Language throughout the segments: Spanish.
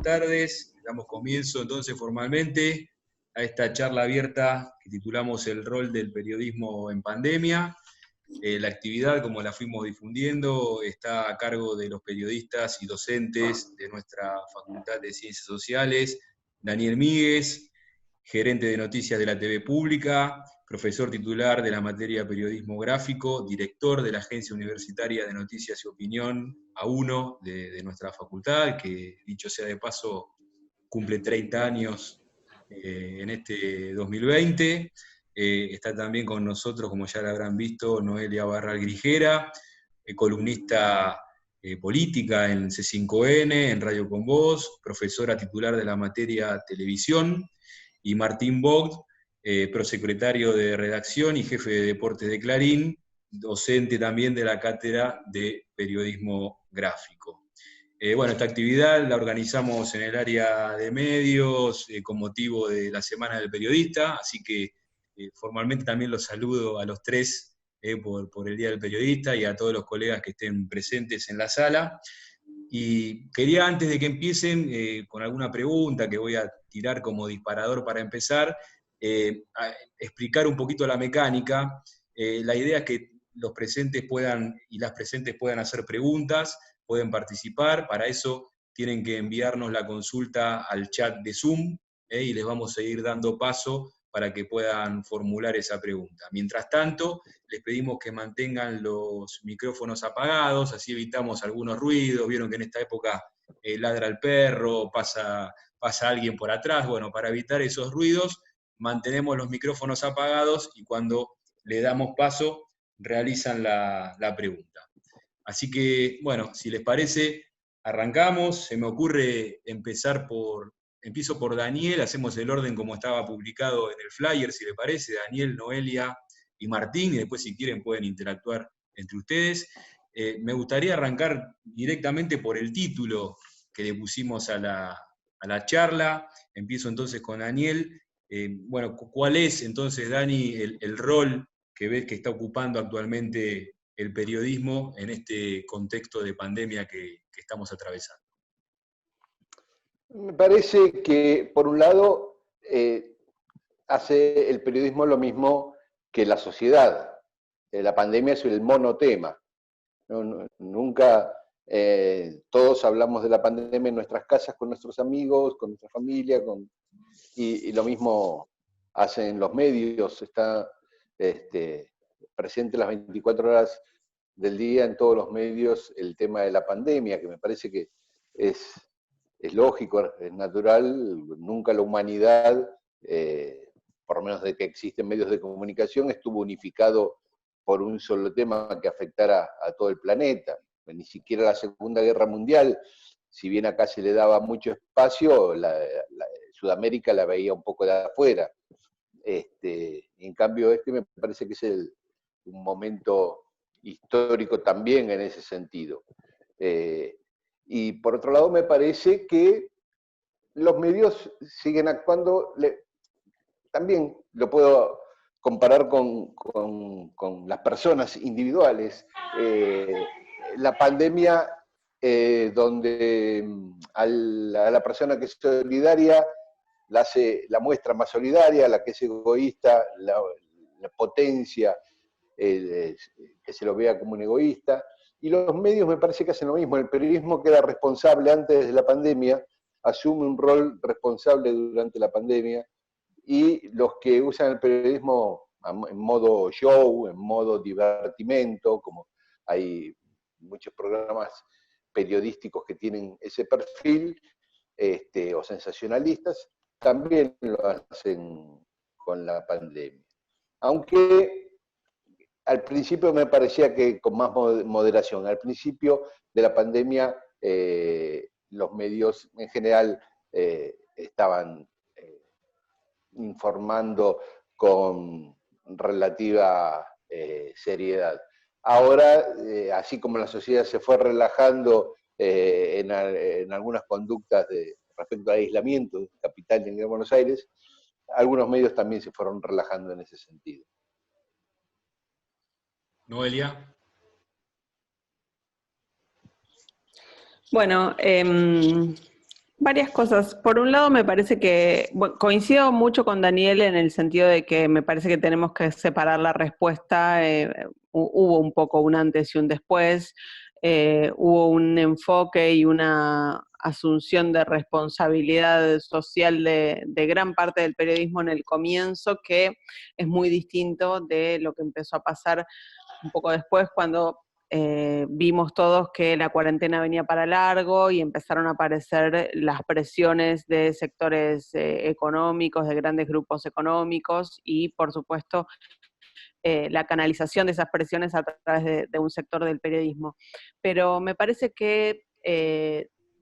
tardes. Damos comienzo entonces formalmente a esta charla abierta que titulamos El rol del periodismo en pandemia. La actividad, como la fuimos difundiendo, está a cargo de los periodistas y docentes de nuestra Facultad de Ciencias Sociales, Daniel Míguez, gerente de noticias de la TV Pública, profesor titular de la materia Periodismo Gráfico, director de la Agencia Universitaria de Noticias y Opinión, A1, de nuestra facultad, que dicho sea de paso, cumple 30 años en este 2020. Está también con nosotros, como ya la habrán visto, Noelia Barral Grijera, columnista política en C5N, en Radio Con Voz, profesora titular de la materia Televisión, y Martín Vogt, prosecretario de redacción y jefe de deportes de Clarín, docente también de la cátedra de periodismo gráfico. Bueno, esta actividad la organizamos en el área de medios con motivo de la Semana del Periodista, así que formalmente también los saludo a los tres por el Día del Periodista y a todos los colegas que estén presentes en la sala. Y quería, antes de que empiecen, con alguna pregunta que voy a tirar como disparador para empezar, explicar un poquito la mecánica. La idea es que los presentes puedan, y las presentes puedan hacer preguntas, pueden participar. Para eso tienen que enviarnos la consulta al chat de Zoom, y les vamos a ir dando paso para que puedan formular esa pregunta. Mientras tanto, les pedimos que mantengan los micrófonos apagados, así evitamos algunos ruidos. Vieron que en esta época ladra el perro, pasa alguien por atrás. Bueno, para evitar esos ruidos, mantenemos los micrófonos apagados y cuando le damos paso, realizan la pregunta. Así que, bueno, si les parece, arrancamos. Se me ocurre empiezo por Daniel, hacemos el orden como estaba publicado en el flyer, si les parece, Daniel, Noelia y Martín, y después si quieren pueden interactuar entre ustedes. Me gustaría arrancar directamente por el título que le pusimos a la charla. Empiezo entonces con Daniel. Bueno, ¿cuál es entonces, Dani, el rol que ves que está ocupando actualmente el periodismo en este contexto de pandemia que estamos atravesando? Me parece que, por un lado, hace el periodismo lo mismo que la sociedad. La pandemia es el monotema. Nunca todos hablamos de la pandemia en nuestras casas, con nuestros amigos, con nuestra familia, y lo mismo hacen los medios. Está presente las 24 horas del día en todos los medios el tema de la pandemia, que me parece que es lógico, es natural. Nunca la humanidad, por lo menos de que existen medios de comunicación, estuvo unificado por un solo tema que afectara a todo el planeta. Ni siquiera la Segunda Guerra Mundial, si bien acá se le daba mucho espacio, Sudamérica la veía un poco de afuera. En cambio, me parece que es un momento histórico también en ese sentido. Y por otro lado, me parece que los medios siguen actuando, también lo puedo comparar con las personas individuales. La pandemia, donde a la persona que es solidaria la muestra más solidaria, la que es egoísta la potencia, que se lo vea como un egoísta. Y los medios me parece que hacen lo mismo. El periodismo, que era responsable antes de la pandemia, asume un rol responsable durante la pandemia, y los que usan el periodismo en modo show, en modo divertimento, como hay muchos programas periodísticos que tienen ese perfil, o sensacionalistas, también lo hacen con la pandemia. Aunque al principio me parecía que con más moderación. Al principio de la pandemia, los medios en general estaban informando con relativa seriedad. Ahora, así como la sociedad se fue relajando en algunas conductas respecto al aislamiento de la capital de Buenos Aires, algunos medios también se fueron relajando en ese sentido. Noelia. Bueno, Varias cosas. Por un lado, me parece que coincido mucho con Daniel en el sentido de que me parece que tenemos que separar la respuesta. Hubo un poco un antes y un después. Hubo un enfoque y una asunción de responsabilidad social de gran parte del periodismo en el comienzo, que es muy distinto de lo que empezó a pasar un poco después, cuando vimos todos que la cuarentena venía para largo y empezaron a aparecer las presiones de sectores económicos, de grandes grupos económicos y, por supuesto, la canalización de esas presiones a través de un sector del periodismo. Pero me parece que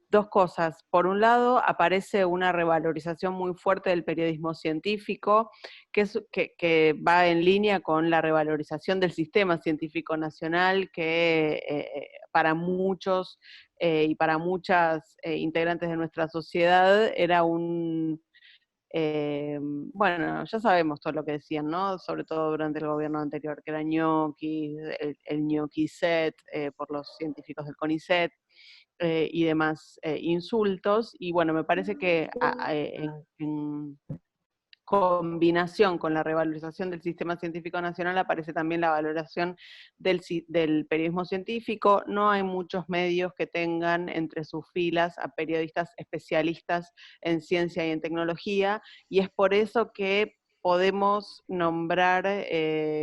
dos cosas. Por un lado, aparece una revalorización muy fuerte del periodismo científico, que va en línea con la revalorización del sistema científico nacional, que para muchos y para muchas integrantes de nuestra sociedad era bueno, ya sabemos todo lo que decían, ¿no? Sobre todo durante el gobierno anterior, que era ñoqui, el ñoqui set, por los científicos del CONICET, y demás insultos. Y bueno, me parece que en combinación con la revalorización del sistema científico nacional aparece también la valoración del periodismo científico. No hay muchos medios que tengan entre sus filas a periodistas especialistas en ciencia y en tecnología, y es por eso que podemos nombrar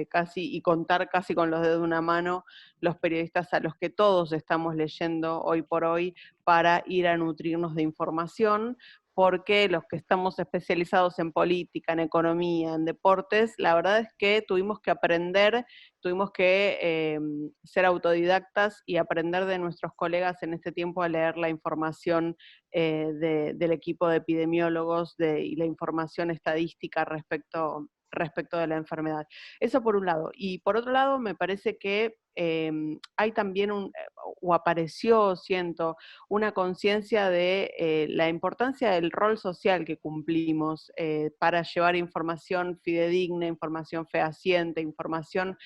casi y contar casi con los dedos de una mano los periodistas a los que todos estamos leyendo hoy por hoy para ir a nutrirnos de información, porque los que estamos especializados en política, en economía, en deportes, la verdad es que tuvimos que aprender, tuvimos que ser autodidactas y aprender de nuestros colegas en este tiempo a leer la información del equipo de epidemiólogos y la información estadística respecto de la enfermedad. Eso por un lado. Y por otro lado, me parece que hay también o apareció, siento, una conciencia de la importancia del rol social que cumplimos para llevar información fidedigna, información fehaciente, información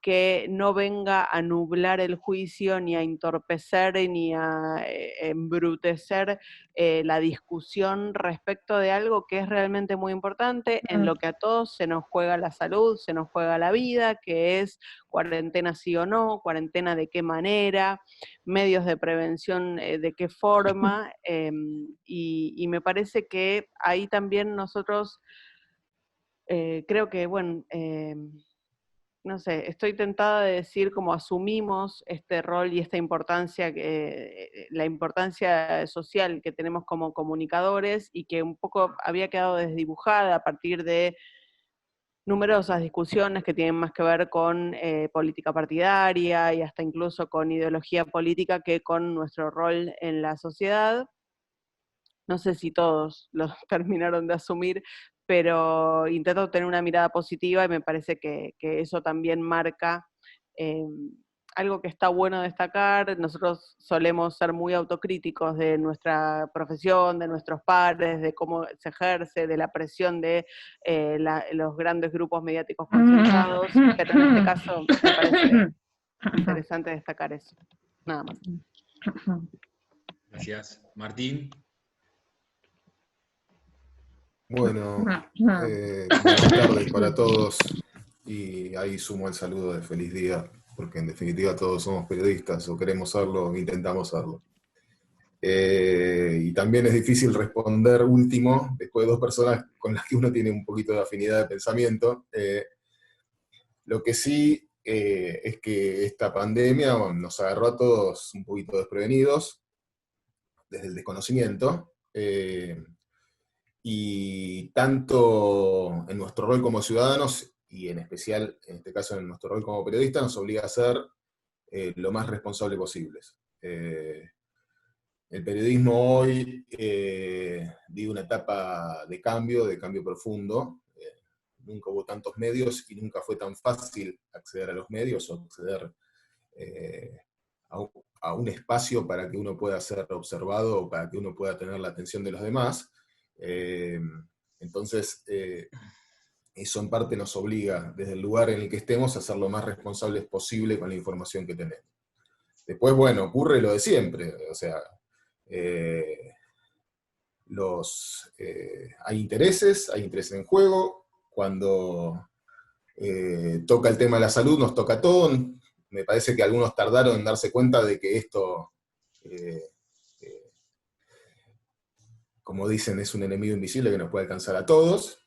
que no venga a nublar el juicio, ni a entorpecer, ni a embrutecer la discusión respecto de algo que es realmente muy importante, en lo que a todos se nos juega la salud, se nos juega la vida, que es cuarentena sí o no, cuarentena de qué manera, medios de prevención de qué forma, y me parece que ahí también nosotros creo que, bueno, no sé, estoy tentada de decir cómo asumimos este rol y esta importancia, la importancia social que tenemos como comunicadores, y que un poco había quedado desdibujada a partir de numerosas discusiones que tienen más que ver con política partidaria y hasta incluso con ideología política que con nuestro rol en la sociedad. No sé si todos lo terminaron de asumir, pero intento tener una mirada positiva y me parece que eso también marca eh, algo que está bueno destacar. Nosotros solemos ser muy autocríticos de nuestra profesión, de nuestros pares, de cómo se ejerce, de la presión de los grandes grupos mediáticos concentrados, pero en este caso me parece interesante destacar eso. Nada más. Gracias. Martín. Bueno, buenas tardes para todos, y ahí sumo el saludo de feliz día, porque en definitiva todos somos periodistas, o queremos serlo, o intentamos serlo. Y también es difícil responder último, después de dos personas con las que uno tiene un poquito de afinidad de pensamiento. Lo que sí es que esta pandemia, bueno, nos agarró a todos un poquito desprevenidos, desde el desconocimiento, y tanto en nuestro rol como ciudadanos, y en especial, en este caso, en nuestro rol como periodistas, nos obliga a ser lo más responsables posibles. El periodismo hoy vive una etapa de cambio profundo. Nunca hubo tantos medios y nunca fue tan fácil acceder a los medios o acceder a un espacio para que uno pueda ser observado o para que uno pueda tener la atención de los demás. Entonces, eso en parte nos obliga, desde el lugar en el que estemos, a ser lo más responsables posible con la información que tenemos. Después, bueno, ocurre lo de siempre, o sea, hay intereses en juego. Cuando toca el tema de la salud, nos toca todo. Me parece que algunos tardaron en darse cuenta de que esto, como dicen, es un enemigo invisible que nos puede alcanzar a todos.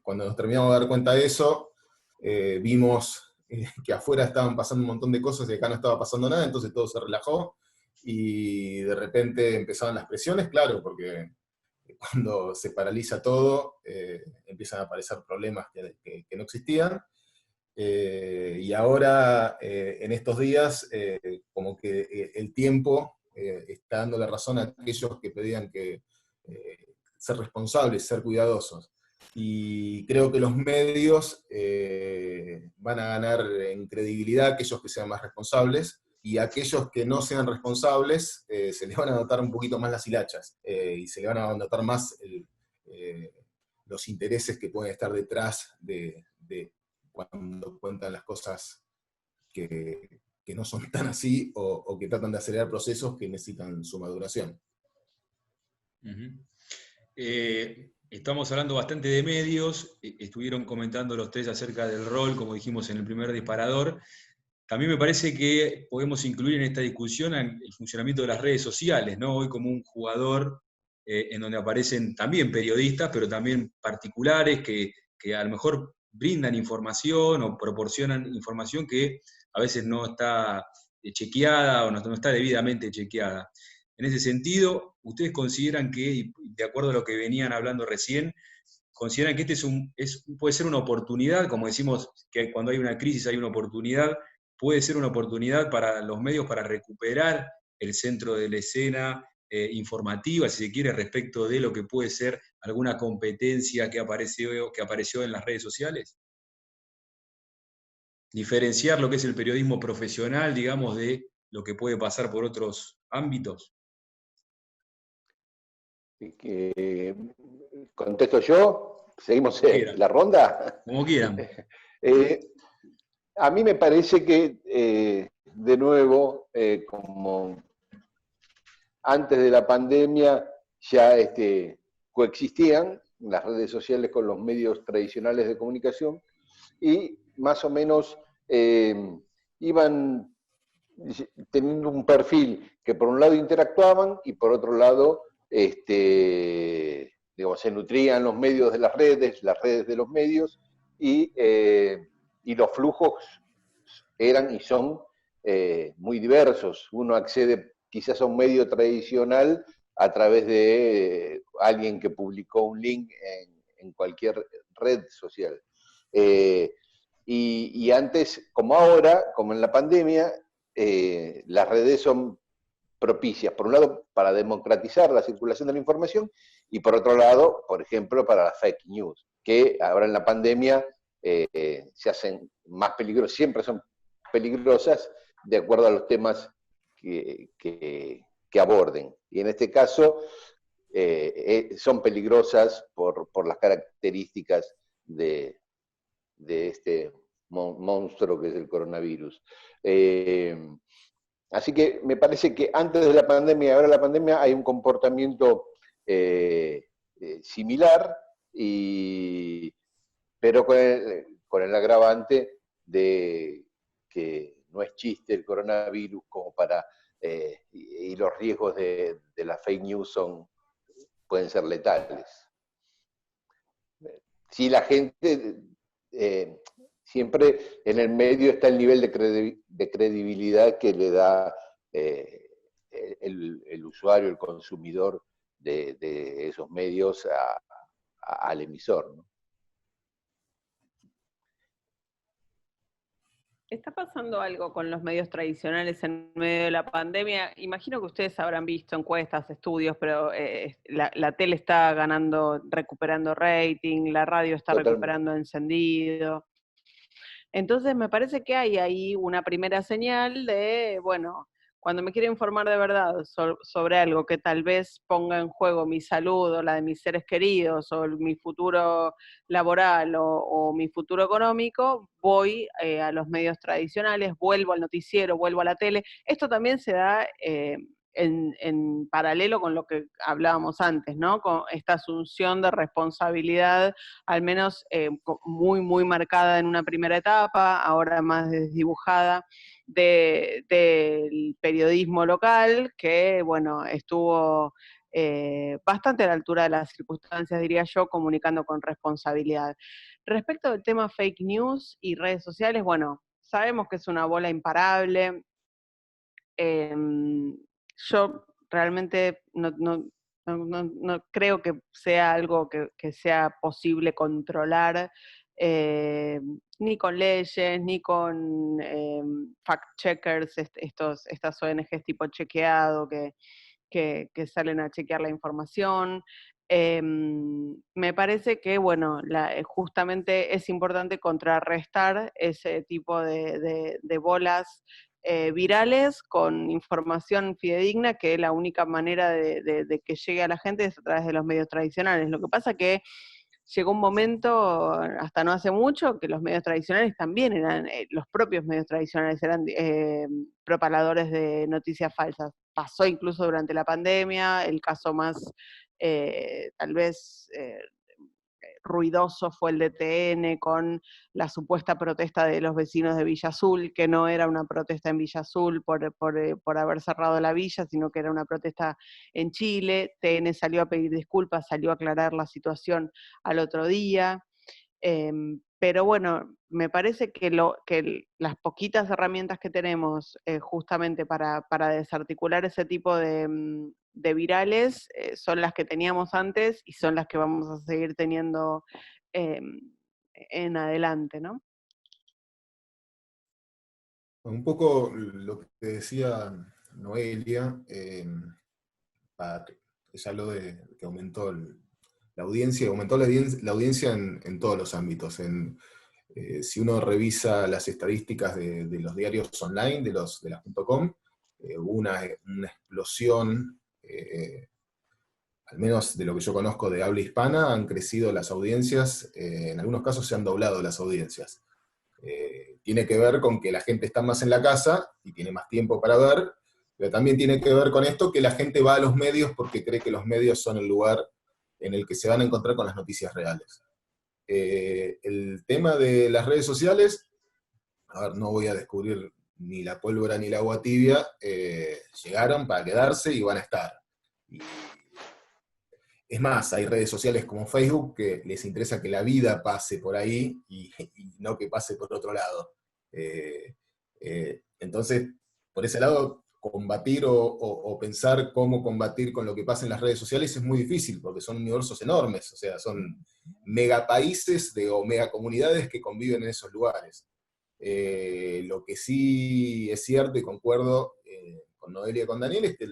Cuando nos terminamos de dar cuenta de eso, vimos que afuera estaban pasando un montón de cosas y acá no estaba pasando nada, entonces todo se relajó, y de repente empezaron las presiones, claro, porque cuando se paraliza todo, empiezan a aparecer problemas que no existían. Y ahora, en estos días, como que el tiempo está dando la razón a aquellos que pedían que ser responsables, ser cuidadosos. Y creo que los medios van a ganar en credibilidad, aquellos que sean más responsables, y aquellos que no sean responsables se les van a notar un poquito más las hilachas, y se les van a notar más los intereses que pueden estar detrás de cuando cuentan las cosas que no son tan así, o que tratan de acelerar procesos que necesitan su maduración. Estamos hablando bastante de medios, estuvieron comentando los tres acerca del rol, como dijimos en el primer disparador. También me parece que podemos incluir en esta discusión el funcionamiento de las redes sociales, ¿no? Hoy como un jugador en donde aparecen también periodistas, pero también particulares que a lo mejor brindan información o proporcionan información que a veces no está chequeada o no está debidamente chequeada. En ese sentido, ¿ustedes consideran que, de acuerdo a lo que venían hablando recién, consideran que puede ser una oportunidad, como decimos que cuando hay una crisis hay una oportunidad, puede ser una oportunidad para los medios para recuperar el centro de la escena informativa, si se quiere, respecto de lo que puede ser alguna competencia que apareció en las redes sociales? Diferenciar lo que es el periodismo profesional, digamos, de lo que puede pasar por otros ámbitos. ¿Contesto yo? ¿Seguimos la ronda? Como quieran. A mí me parece que, de nuevo, como antes de la pandemia ya coexistían las redes sociales con los medios tradicionales de comunicación, y más o menos iban teniendo un perfil que por un lado interactuaban y por otro lado digamos, se nutrían los medios de las redes de los medios, y los flujos eran y son muy diversos. Uno accede quizás a un medio tradicional a través de alguien que publicó un link en cualquier red social. Y antes, como ahora, como en la pandemia, las redes son propicias, por un lado, para democratizar la circulación de la información, y por otro lado, por ejemplo, para las fake news, que ahora en la pandemia se hacen más peligrosas, siempre son peligrosas de acuerdo a los temas que aborden. Y en este caso son peligrosas por las características de este monstruo que es el coronavirus. Así que me parece que antes de la pandemia y ahora de la pandemia hay un comportamiento similar, pero con el agravante de que no es chiste el coronavirus como para... y los riesgos de la fake news pueden ser letales. Si la gente... siempre en el medio está el nivel de credibilidad que le da el usuario, el consumidor de esos medios al emisor, ¿no? ¿Está pasando algo con los medios tradicionales en medio de la pandemia? Imagino que ustedes habrán visto encuestas, estudios, pero la tele está recuperando rating, la radio está recuperando encendido. Entonces me parece que hay ahí una primera señal de, bueno, cuando me quiero informar de verdad sobre algo que tal vez ponga en juego mi salud o la de mis seres queridos o mi futuro laboral o mi futuro económico, voy a los medios tradicionales, vuelvo al noticiero, vuelvo a la tele. Esto también se da en paralelo con lo que hablábamos antes, ¿no? Con esta asunción de responsabilidad, al menos muy, muy marcada en una primera etapa, ahora más desdibujada, del periodismo local, que, bueno, estuvo bastante a la altura de las circunstancias, diría yo, comunicando con responsabilidad. Respecto del tema fake news y redes sociales, bueno, sabemos que es una bola imparable. Yo realmente no creo que sea algo que sea posible controlar, ni con leyes, ni con fact-checkers, estas ONGs tipo chequeado que salen a chequear la información. Me parece que, bueno, justamente es importante contrarrestar ese tipo de bolas virales con información fidedigna, que la única manera de que llegue a la gente es a través de los medios tradicionales. Lo que pasa que llegó un momento, hasta no hace mucho, que los medios tradicionales también eran, los propios medios tradicionales eran propaladores de noticias falsas. Pasó incluso durante la pandemia, el caso más tal vez ruidoso fue el de TN con la supuesta protesta de los vecinos de Villa Azul, que no era una protesta en Villa Azul por haber cerrado la villa, sino que era una protesta en Chile. TN salió a pedir disculpas, salió a aclarar la situación al otro día. Pero bueno, me parece que las poquitas herramientas que tenemos justamente para desarticular ese tipo de virales son las que teníamos antes y son las que vamos a seguir teniendo en adelante, ¿no? Un poco lo que decía Noelia, ella habló de que aumentó la audiencia, la audiencia en todos los ámbitos. Si uno revisa las estadísticas de los diarios online, de las .com, hubo una explosión, al menos de lo que yo conozco de habla hispana, han crecido las audiencias, en algunos casos se han doblado las audiencias. Tiene que ver con que la gente está más en la casa y tiene más tiempo para ver, pero también tiene que ver con esto que la gente va a los medios porque cree que los medios son el lugar en el que se van a encontrar con las noticias reales. El tema de las redes sociales, a ver, no voy a descubrir ni la pólvora ni el agua tibia, llegaron para quedarse y van a estar. Y es más, hay redes sociales como Facebook que les interesa que la vida pase por ahí y no que pase por otro lado. Entonces, por ese lado, combatir o pensar cómo combatir con lo que pasa en las redes sociales es muy difícil, porque son universos enormes, o sea, son megapaíses o megacomunidades que conviven en esos lugares. Lo que sí es cierto, y concuerdo con Noelia y con Daniel, es que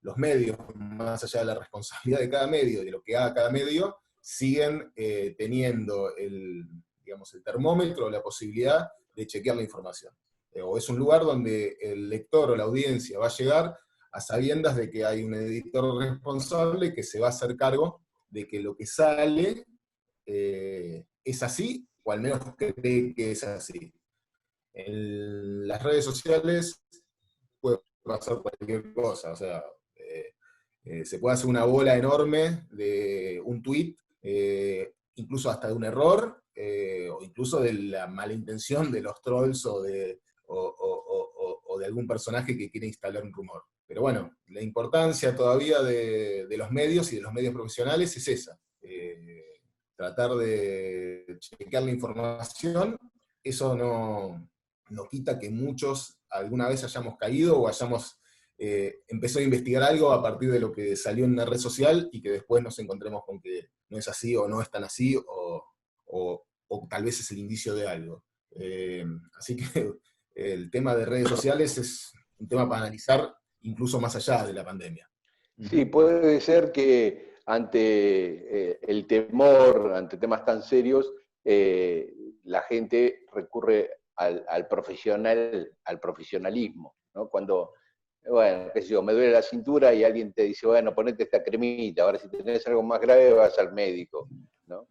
los medios, más allá de la responsabilidad de cada medio, de lo que haga cada medio, siguen teniendo digamos, el termómetro, la posibilidad de chequear la información. O es un lugar donde el lector o la audiencia va a llegar a sabiendas de que hay un editor responsable que se va a hacer cargo de que lo que sale es así, o al menos cree que es así. En las redes sociales puede pasar cualquier cosa, o sea, se puede hacer una bola enorme de un tweet, incluso hasta de un error, o incluso de la mala intención de los trolls o de algún personaje que quiere instalar un rumor. Pero bueno, la importancia todavía de los medios y de los medios profesionales es esa. Tratar de chequear la información, eso no quita que muchos alguna vez hayamos caído o hayamos empezado a investigar algo a partir de lo que salió en una red social y que después nos encontremos con que no es así o no es tan así o tal vez es el indicio de algo. Así que el tema de redes sociales es un tema para analizar incluso más allá de la pandemia. Sí, puede ser que ante el temor, ante temas tan serios, la gente recurre al profesionalismo, ¿no? Cuando, bueno, qué sé yo, me duele la cintura y alguien te dice, bueno, ponete esta cremita, ahora si tenés algo más grave vas al médico, ¿no?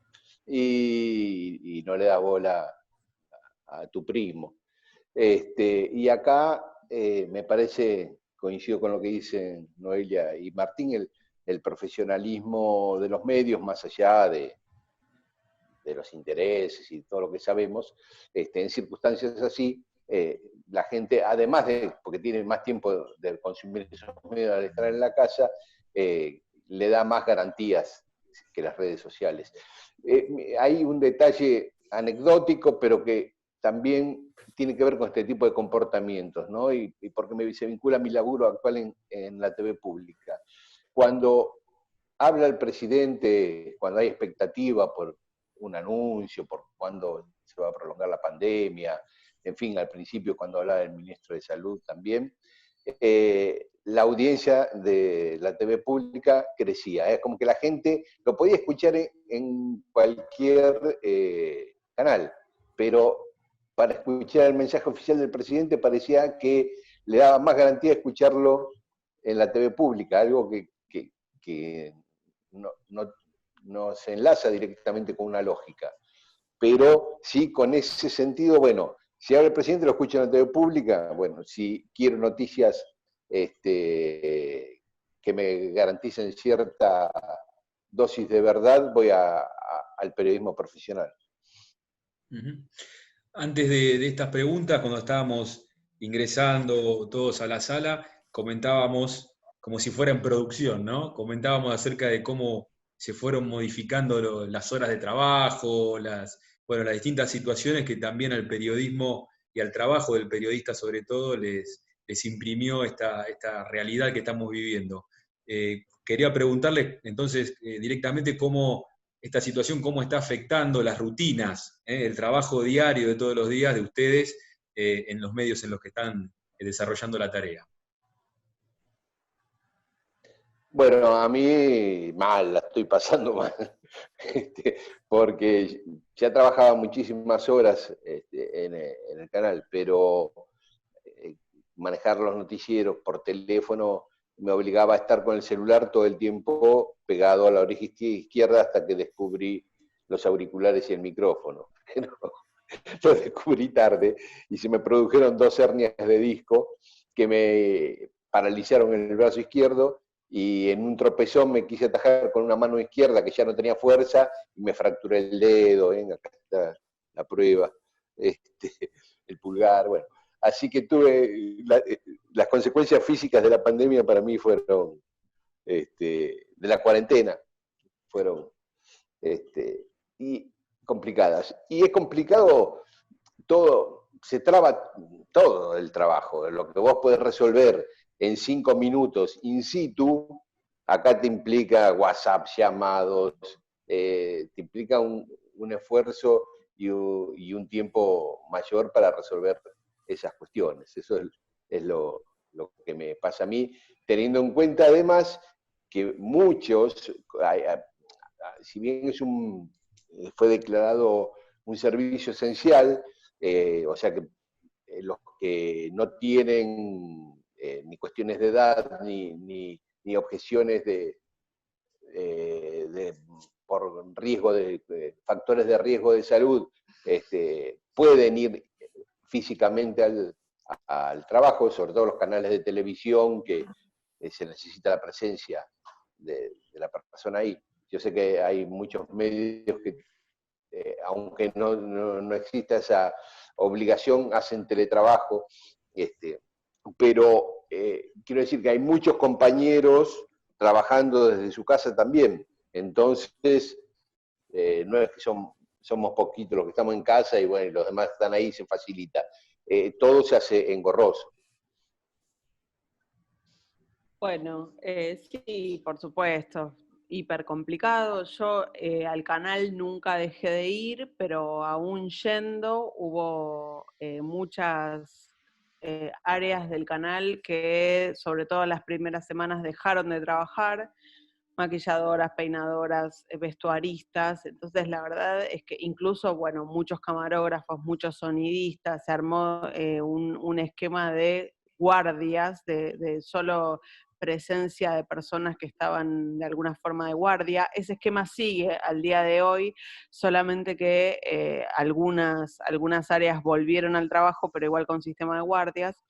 Y no le das bola a tu primo. Y acá me parece coincido con lo que dicen Noelia y Martín, el profesionalismo de los medios, más allá de los intereses y todo lo que sabemos, en circunstancias así, la gente, además de, porque tiene más tiempo de consumir esos medios al estar en la casa, le da más garantías que las redes sociales. Hay un detalle anecdótico, pero que también tiene que ver con este tipo de comportamientos, ¿no? Y porque se vincula a mi laburo actual en la TV pública. Cuando habla el presidente, cuando hay expectativa por un anuncio, por cuándo se va a prolongar la pandemia, en fin, al principio cuando hablaba el ministro de Salud también, la audiencia de la TV pública crecía. Es como que la gente lo podía escuchar en cualquier canal, pero para escuchar el mensaje oficial del presidente parecía que le daba más garantía escucharlo en la TV pública, algo que no se enlaza directamente con una lógica. Pero sí, con ese sentido, bueno, si habla el presidente lo escucha en la TV pública, bueno, si quiero noticias que me garanticen cierta dosis de verdad, voy al periodismo profesional. Antes de estas preguntas, cuando estábamos ingresando todos a la sala, comentábamos como si fuera en producción, ¿no? Comentábamos acerca de cómo se fueron modificando las horas de trabajo, las distintas situaciones que también al periodismo y al trabajo del periodista sobre todo les imprimió esta realidad que estamos viviendo. Quería preguntarle entonces directamente cómo esta situación, cómo está afectando las rutinas, el trabajo diario de todos los días de ustedes en los medios en los que están desarrollando la tarea. Bueno, a mí mal, la estoy pasando mal, porque ya trabajaba muchísimas horas en el canal, pero manejar los noticieros por teléfono me obligaba a estar con el celular todo el tiempo pegado a la oreja izquierda hasta que descubrí los auriculares y el micrófono. Lo descubrí tarde y se me produjeron 2 hernias de disco que me paralizaron en el brazo izquierdo y en un tropezón me quise atajar con una mano izquierda que ya no tenía fuerza y me fracturé el dedo, acá está la prueba, el pulgar, bueno. Así que tuve, las consecuencias físicas de la pandemia para mí fueron, de la cuarentena, fueron y complicadas. Y es complicado todo, se traba todo el trabajo, lo que vos podés resolver en 5 minutos in situ, acá te implica WhatsApp, llamados, te implica un esfuerzo y un tiempo mayor para resolver esas cuestiones. Eso es lo que me pasa a mí, teniendo en cuenta además que muchos, si bien fue declarado un servicio esencial, o sea que los que no tienen ni cuestiones de edad ni objeciones por riesgo de factores de riesgo de salud, pueden ir físicamente al trabajo, sobre todo los canales de televisión, que se necesita la presencia de la persona ahí. Yo sé que hay muchos medios que, aunque no exista esa obligación, hacen teletrabajo, pero quiero decir que hay muchos compañeros trabajando desde su casa también. Entonces, no es que somos poquitos los que estamos en casa y bueno, los demás están ahí y se facilita. Todo se hace engorroso. Bueno, sí, por supuesto, hiper complicado. Yo al canal nunca dejé de ir, pero aún yendo hubo muchas áreas del canal que sobre todo las primeras semanas dejaron de trabajar, maquilladoras, peinadoras, vestuaristas. Entonces la verdad es que incluso, bueno, muchos camarógrafos, muchos sonidistas, se armó un esquema de guardias, de solo presencia de personas que estaban de alguna forma de guardia. Ese esquema sigue al día de hoy, solamente que algunas áreas volvieron al trabajo, pero igual con sistema de guardias.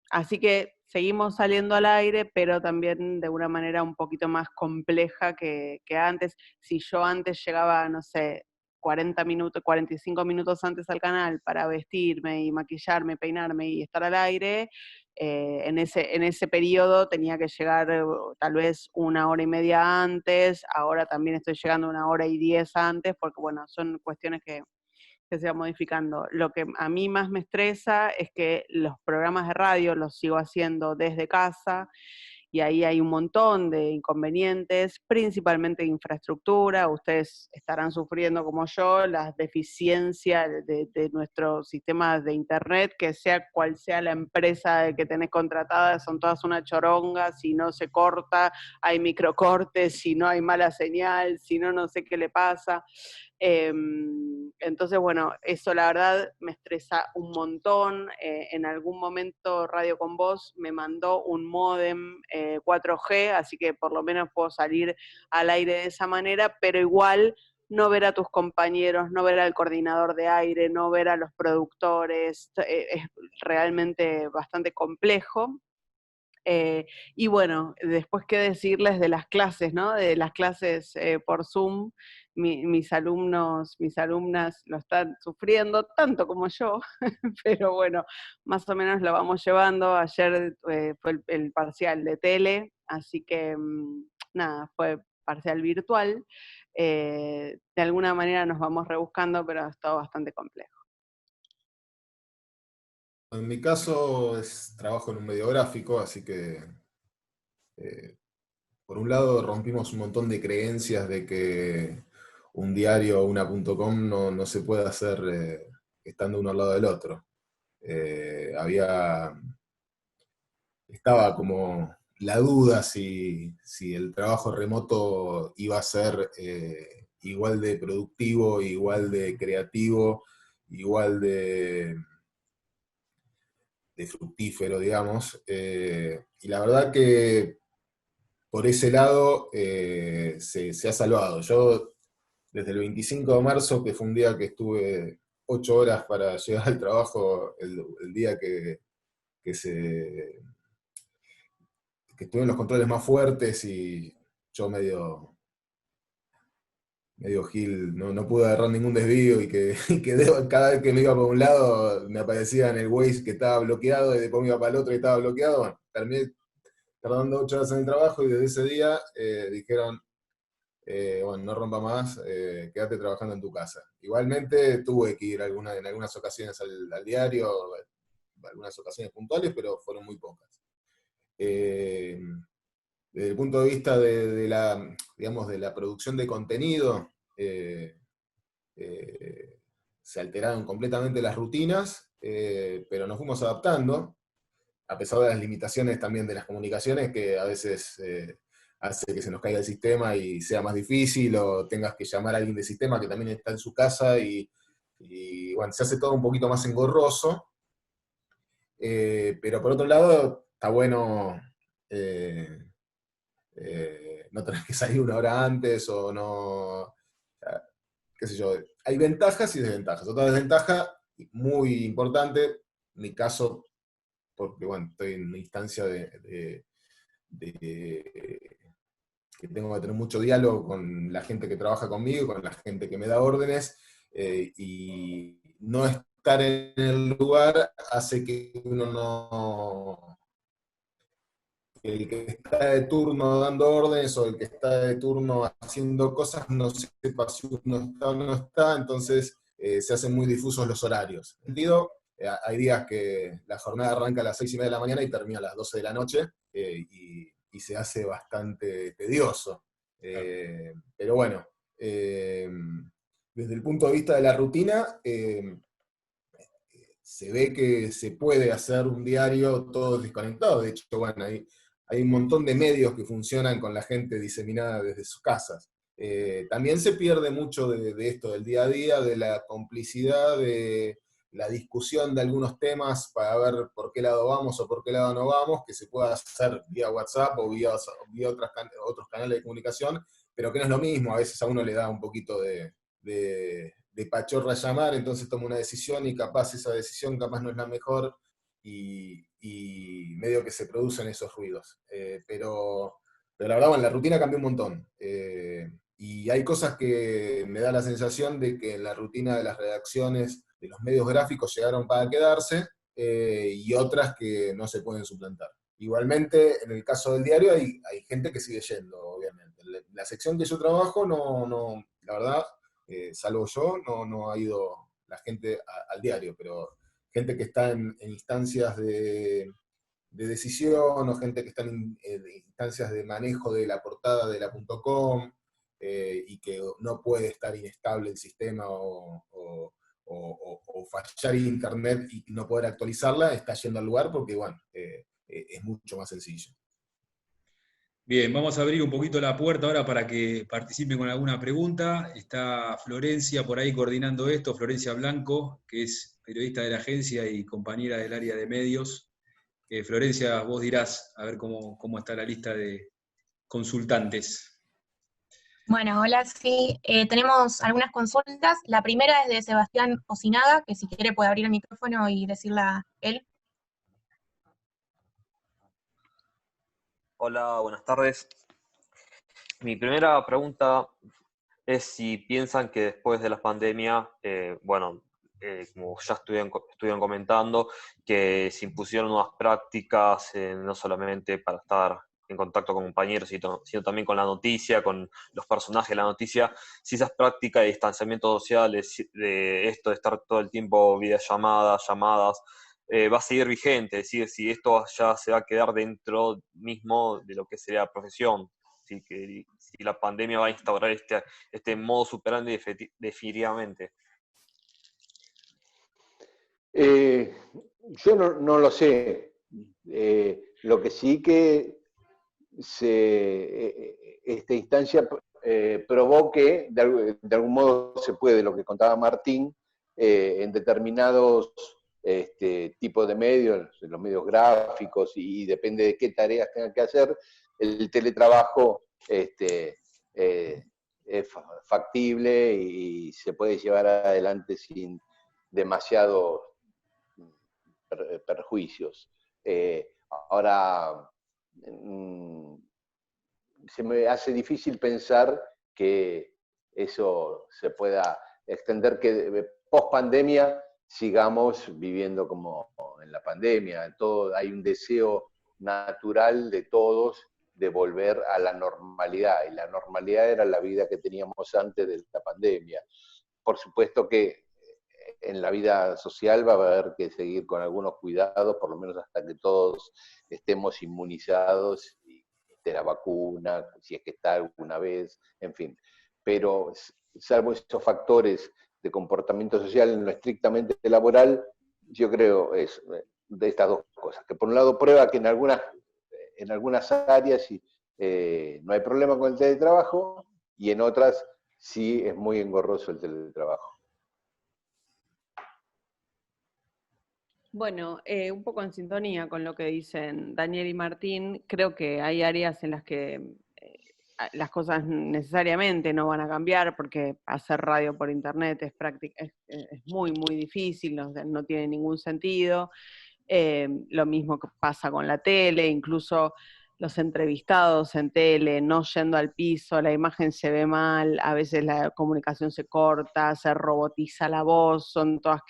Así que seguimos saliendo al aire, pero también de una manera un poquito más compleja que antes. Si yo antes llegaba, no sé, 40 minutos, 45 minutos antes al canal para vestirme y maquillarme, peinarme y estar al aire, en ese periodo tenía que llegar tal vez 1 hora y media antes. Ahora también estoy llegando 1 hora y 10 antes, porque bueno, son cuestiones que se va modificando. Lo que a mí más me estresa es que los programas de radio los sigo haciendo desde casa, y ahí hay un montón de inconvenientes, principalmente de infraestructura. Ustedes estarán sufriendo como yo las deficiencias de nuestro sistema de internet, que sea cual sea la empresa que tenés contratada, son todas una choronga. Si no se corta, hay microcortes, si no hay mala señal, si no, no sé qué le pasa. Entonces, bueno, eso la verdad me estresa un montón. En algún momento Radio Con Voz me mandó un módem 4G, así que por lo menos puedo salir al aire de esa manera, pero igual no ver a tus compañeros, no ver al coordinador de aire, no ver a los productores, es realmente bastante complejo. Y bueno, después qué decirles de las clases, ¿no? De las clases por Zoom. Mis alumnos, mis alumnas lo están sufriendo tanto como yo, pero bueno, más o menos lo vamos llevando. Ayer fue el parcial de tele, así que nada, fue parcial virtual. De alguna manera nos vamos rebuscando, pero ha estado bastante complejo. En mi caso trabajo en un medio gráfico, así que por un lado rompimos un montón de creencias de que un diario o una .com no se puede hacer estando uno al lado del otro. Estaba como la duda si el trabajo remoto iba a ser igual de productivo, igual de creativo, igual de fructífero, digamos. Y la verdad que por ese lado se ha salvado. Yo, desde el 25 de marzo, que fue un día que estuve 8 horas para llegar al trabajo, el día que estuve en los controles más fuertes, y yo medio gil, no pude agarrar ningún desvío, y cada vez que me iba por un lado me aparecía en el Waze que estaba bloqueado, y después me iba para el otro y estaba bloqueado. Bueno, terminé tardando 8 horas en el trabajo, y desde ese día dijeron, bueno, no rompa más, quédate trabajando en tu casa. Igualmente tuve que ir en algunas ocasiones al diario, algunas ocasiones puntuales, pero fueron muy pocas. Desde el punto de vista digamos, de la producción de contenido, se alteraron completamente las rutinas, pero nos fuimos adaptando, a pesar de las limitaciones también de las comunicaciones, que a veces hace que se nos caiga el sistema y sea más difícil, o tengas que llamar a alguien del sistema que también está en su casa, y bueno, se hace todo un poquito más engorroso. Pero por otro lado, está bueno no tener que salir 1 hora antes, o no, qué sé yo. Hay ventajas y desventajas. Otra desventaja muy importante, en mi caso, porque bueno, estoy en una instancia que tengo que tener mucho diálogo con la gente que trabaja conmigo, con la gente que me da órdenes, y no estar en el lugar hace que uno el que está de turno dando órdenes, o el que está de turno haciendo cosas, no sepa si uno está o no está. Entonces se hacen muy difusos los horarios. En sentido, hay días que la jornada arranca a las 6:30 de la mañana y termina a las 12 de la noche, y se hace bastante tedioso. Pero bueno, desde el punto de vista de la rutina, se ve que se puede hacer un diario todo desconectado. De hecho, bueno, hay un montón de medios que funcionan con la gente diseminada desde sus casas. También se pierde mucho de esto del día a día, de la complicidad, de la discusión de algunos temas para ver por qué lado vamos o por qué lado no vamos, que se pueda hacer vía WhatsApp o vía otros canales de comunicación, pero que no es lo mismo. A veces a uno le da un poquito de pachorra llamar, entonces toma una decisión, y capaz esa decisión capaz no es la mejor, y medio que se producen esos ruidos. Pero la verdad, bueno, la rutina cambió un montón. Y hay cosas que me da la sensación de que en la rutina de las redacciones de los medios gráficos llegaron para quedarse, y otras que no se pueden suplantar. Igualmente, en el caso del diario hay gente que sigue yendo, obviamente. La sección que yo trabajo, la verdad, salvo yo, no ha ido la gente al diario, pero gente que está en instancias de decisión, o gente que está en instancias de manejo de la portada de la .com, y que no puede estar inestable el sistema o fallar internet y no poder actualizarla, está yendo al lugar porque, bueno, es mucho más sencillo. Bien, vamos a abrir un poquito la puerta ahora para que participen con alguna pregunta. Está Florencia por ahí coordinando esto, Florencia Blanco, que es periodista de la agencia y compañera del área de medios. Florencia, vos dirás, a ver cómo está la lista de consultantes. Bueno, hola, sí, tenemos algunas consultas. La primera es de Sebastián Ocinaga, que si quiere puede abrir el micrófono y decirla él. Hola, buenas tardes. Mi primera pregunta es si piensan que después de la pandemia, como ya estuvieron comentando, que se impusieron nuevas prácticas, no solamente para estar en contacto con compañeros, sino también con la noticia, con los personajes de la noticia, si esas prácticas de distanciamiento social, de esto de estar todo el tiempo videollamadas, llamadas, va a seguir vigente, es decir, si esto ya se va a quedar dentro mismo de lo que sería la profesión, si la pandemia va a instaurar este modo operandi definitivamente. Yo no lo sé. Lo que sí que esta instancia provoque, de algún modo se puede, lo que contaba Martín, en determinados tipos de medios, en los medios gráficos, y depende de qué tareas tengan que hacer, el teletrabajo es factible y se puede llevar adelante sin demasiados perjuicios. Ahora, se me hace difícil pensar que eso se pueda extender, que post pandemia sigamos viviendo como en la pandemia. Hay un deseo natural de todos de volver a la normalidad, y la normalidad era la vida que teníamos antes de la pandemia. Por supuesto que en la vida social va a haber que seguir con algunos cuidados, por lo menos hasta que todos estemos inmunizados y de la vacuna, si es que está alguna vez, en fin. Pero salvo esos factores de comportamiento social en lo estrictamente laboral, yo creo es de estas dos cosas, que por un lado prueba que en algunas áreas no hay problema con el teletrabajo, y en otras sí es muy engorroso el teletrabajo. Bueno, un poco en sintonía con lo que dicen Daniel y Martín, creo que hay áreas en las que las cosas necesariamente no van a cambiar, porque hacer radio por internet es muy, muy difícil, no tiene ningún sentido. Lo mismo que pasa con la tele, incluso los entrevistados en tele, no yendo al piso, la imagen se ve mal, a veces la comunicación se corta, se robotiza la voz, son todas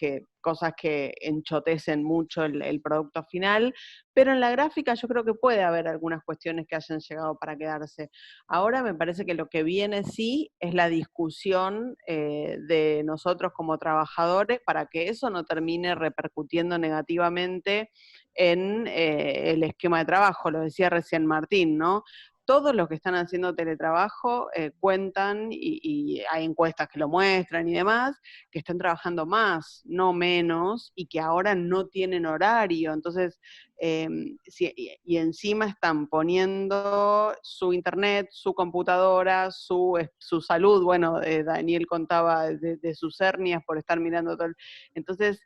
cosas que enchotecen mucho el producto final, pero en la gráfica yo creo que puede haber algunas cuestiones que hayan llegado para quedarse. Ahora me parece que lo que viene sí es la discusión de nosotros como trabajadores para que eso no termine repercutiendo negativamente en el esquema de trabajo, lo decía recién Martín, ¿no? Todos los que están haciendo teletrabajo cuentan, y hay encuestas que lo muestran y demás, que están trabajando más, no menos, y que ahora no tienen horario. Entonces, y encima están poniendo su internet, su computadora, su salud. Bueno, Daniel contaba de sus hernias por estar mirando todo. Entonces,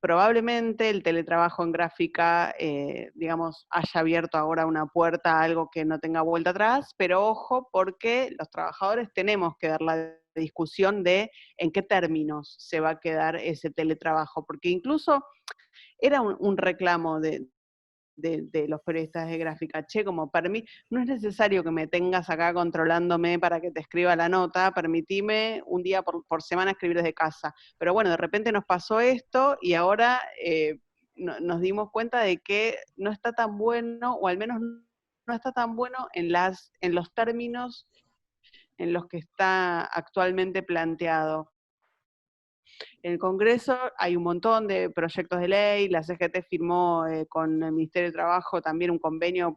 probablemente el teletrabajo en gráfica, digamos, haya abierto ahora una puerta a algo que no tenga vuelta atrás, pero ojo, porque los trabajadores tenemos que dar la discusión de en qué términos se va a quedar ese teletrabajo, porque incluso era un reclamo de los periodistas de gráfica, che, como no es necesario que me tengas acá controlándome para que te escriba la nota, permitime un día por semana escribir desde casa. Pero bueno, de repente nos pasó esto y ahora nos dimos cuenta de que no está tan bueno, o al menos no está tan bueno en los términos en los que está actualmente planteado. En el Congreso hay un montón de proyectos de ley, la CGT firmó con el Ministerio de Trabajo también un convenio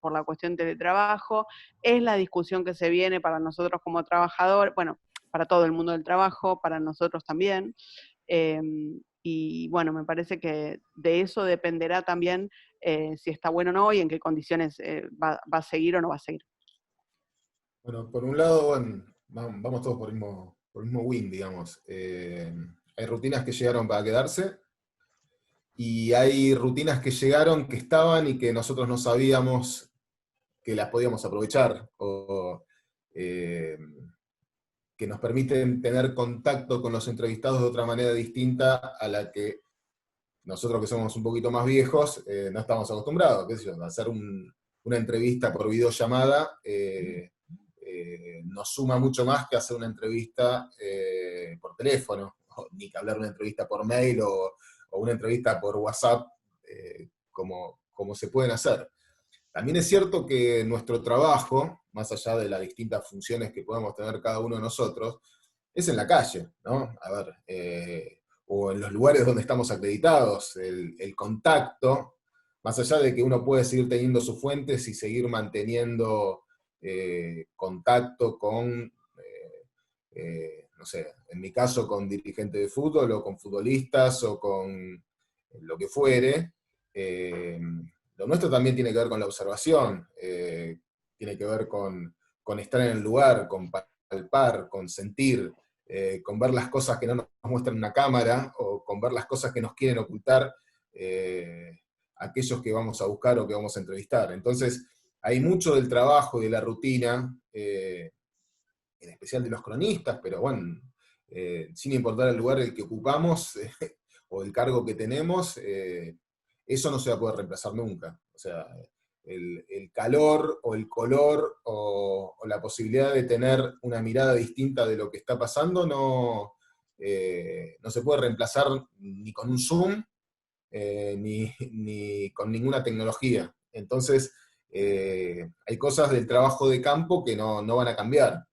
por la cuestión de teletrabajo, es la discusión que se viene para nosotros como trabajadores, bueno, para todo el mundo del trabajo, para nosotros también, y bueno, me parece que de eso dependerá también si está bueno o no y en qué condiciones va a seguir o no va a seguir. Bueno, por un lado, bueno, vamos todos por el mismo win, digamos. Hay rutinas que llegaron para quedarse, y hay rutinas que llegaron, que estaban y que nosotros no sabíamos que las podíamos aprovechar, o que nos permiten tener contacto con los entrevistados de otra manera distinta a la que nosotros, que somos un poquito más viejos, no estamos acostumbrados. ¿Qué sé yo? Hacer una entrevista por videollamada nos suma mucho más que hacer una entrevista por teléfono, ni que hablar una entrevista por mail o una entrevista por WhatsApp, como se pueden hacer. También es cierto que nuestro trabajo, más allá de las distintas funciones que podemos tener cada uno de nosotros, es en la calle, ¿no? A ver, o en los lugares donde estamos acreditados, el contacto, más allá de que uno puede seguir teniendo sus fuentes y seguir manteniendo contacto con, no sé, en mi caso con dirigentes de fútbol, o con futbolistas, o con lo que fuere. Lo nuestro también tiene que ver con la observación, tiene que ver con estar en el lugar, con palpar, con sentir, con ver las cosas que no nos muestran una cámara, o con ver las cosas que nos quieren ocultar aquellos que vamos a buscar o que vamos a entrevistar. Entonces, hay mucho del trabajo y de la rutina, en especial de los cronistas, pero bueno, sin importar el lugar el que ocupamos o el cargo que tenemos, eso no se va a poder reemplazar nunca. O sea, el calor o el color o la posibilidad de tener una mirada distinta de lo que está pasando no se puede reemplazar ni con un Zoom, ni con ninguna tecnología. Entonces, hay cosas del trabajo de campo que no van a cambiar.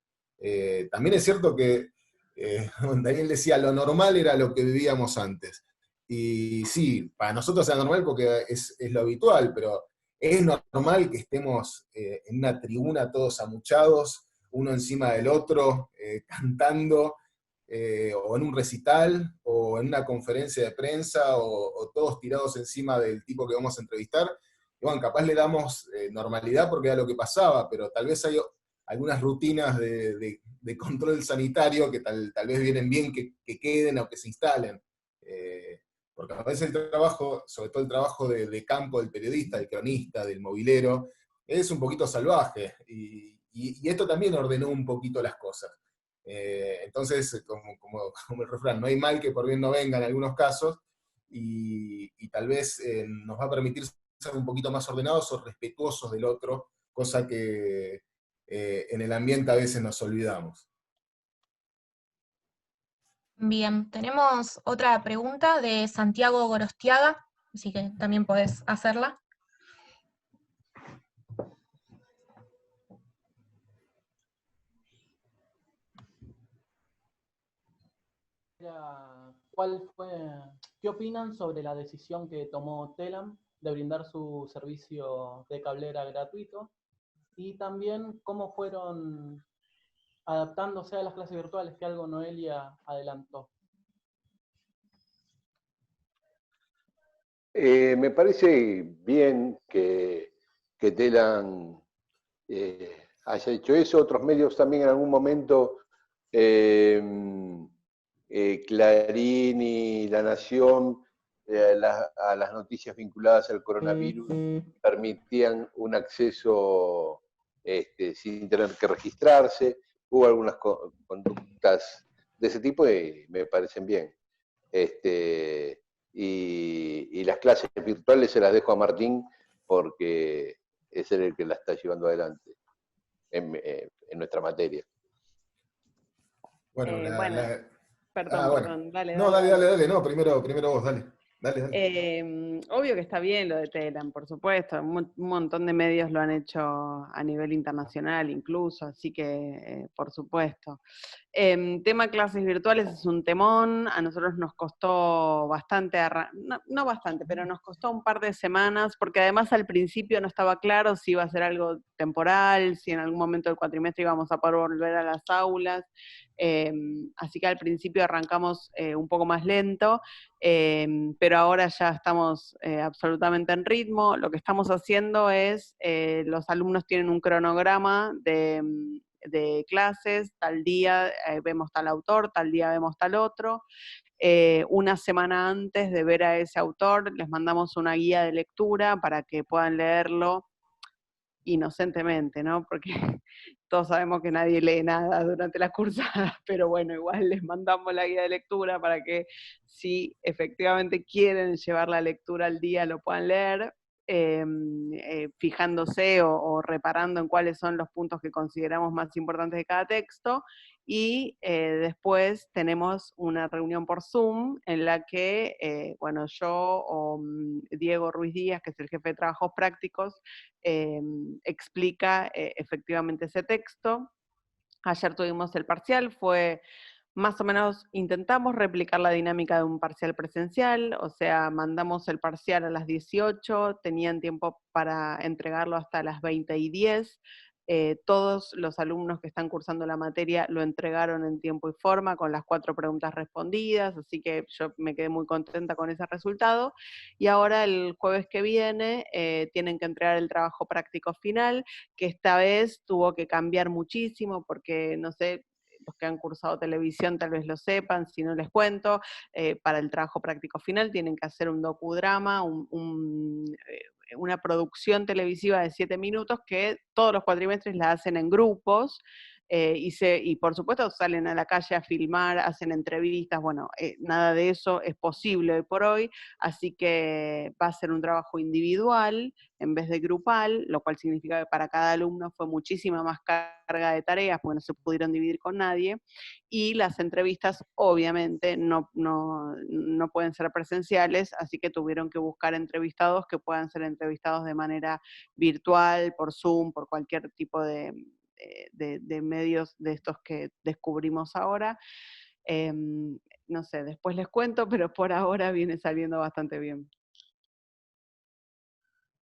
También es cierto que, Daniel decía, lo normal era lo que vivíamos antes. Y sí, para nosotros es normal porque es lo habitual, pero es normal que estemos en una tribuna todos amuchados, uno encima del otro, cantando, o en un recital, o en una conferencia de prensa, o todos tirados encima del tipo que vamos a entrevistar. Y bueno, capaz le damos normalidad porque era lo que pasaba, pero tal vez hay algunas rutinas de control sanitario que tal vez vienen bien que queden o que se instalen. Porque a veces el trabajo, sobre todo el trabajo de campo del periodista, del cronista, del movilero, es un poquito salvaje, y esto también ordenó un poquito las cosas. Entonces, como el refrán, no hay mal que por bien no venga en algunos casos, y tal vez nos va a permitir ser un poquito más ordenados o respetuosos del otro, cosa que en el ambiente a veces nos olvidamos. Bien, tenemos otra pregunta de Santiago Gorostiaga, así que también podés hacerla. ¿Qué opinan sobre la decisión que tomó Telam de brindar su servicio de cablera gratuito? Y también cómo fueron adaptándose a las clases virtuales, que algo Noelia adelantó. Me parece bien que Telam haya hecho eso. Otros medios también en algún momento, Clarín y La Nación, a las noticias vinculadas al coronavirus, permitían un acceso sin tener que registrarse. hubo algunas conductas de ese tipo y me parecen bien. Y las clases virtuales se las dejo a Martín porque es él el que las está llevando adelante en nuestra materia. Bueno, bueno. Perdón, dale, No, dale, no, primero vos, dale. Obvio que está bien lo de Telam, por supuesto. Un montón de medios lo han hecho a nivel internacional incluso, así que por supuesto. Tema clases virtuales es un temón, a nosotros nos costó bastante, no bastante, pero nos costó un par de semanas, porque además al principio no estaba claro si iba a ser algo temporal, si en algún momento del cuatrimestre íbamos a poder volver a las aulas, así que al principio arrancamos un poco más lento, pero ahora ya estamos absolutamente en ritmo. Lo que estamos haciendo es, los alumnos tienen un cronograma de clases, tal día vemos tal autor, tal día vemos tal otro. Una semana antes de ver a ese autor les mandamos una guía de lectura para que puedan leerlo inocentemente, ¿no? Porque todos sabemos que nadie lee nada durante las cursadas, pero bueno, igual les mandamos la guía de lectura para que si efectivamente quieren llevar la lectura al día lo puedan leer, fijándose o reparando en cuáles son los puntos que consideramos más importantes de cada texto, y después tenemos una reunión por Zoom en la que, bueno, yo o Diego Ruiz Díaz, que es el jefe de trabajos prácticos, explica efectivamente ese texto. Ayer tuvimos el parcial, fue más o menos, intentamos replicar la dinámica de un parcial presencial, o sea, mandamos el parcial a las 18, tenían tiempo para entregarlo hasta las 20:10, todos los alumnos que están cursando la materia lo entregaron en tiempo y forma, con las 4 preguntas respondidas, así que yo me quedé muy contenta con ese resultado, y ahora el jueves que viene tienen que entregar el trabajo práctico final, que esta vez tuvo que cambiar muchísimo, porque no sé, los que han cursado televisión tal vez lo sepan, si no les cuento, para el trabajo práctico final tienen que hacer un docudrama, una producción televisiva de 7 minutos que todos los cuatrimestres la hacen en grupos, y por supuesto salen a la calle a filmar, hacen entrevistas, bueno, nada de eso es posible hoy por hoy, así que va a ser un trabajo individual en vez de grupal, lo cual significa que para cada alumno fue muchísima más carga de tareas, porque no se pudieron dividir con nadie, y las entrevistas obviamente no pueden ser presenciales, así que tuvieron que buscar entrevistados que puedan ser entrevistados de manera virtual, por Zoom, por cualquier tipo de medios de estos que descubrimos ahora. No sé, después les cuento, pero por ahora viene saliendo bastante bien.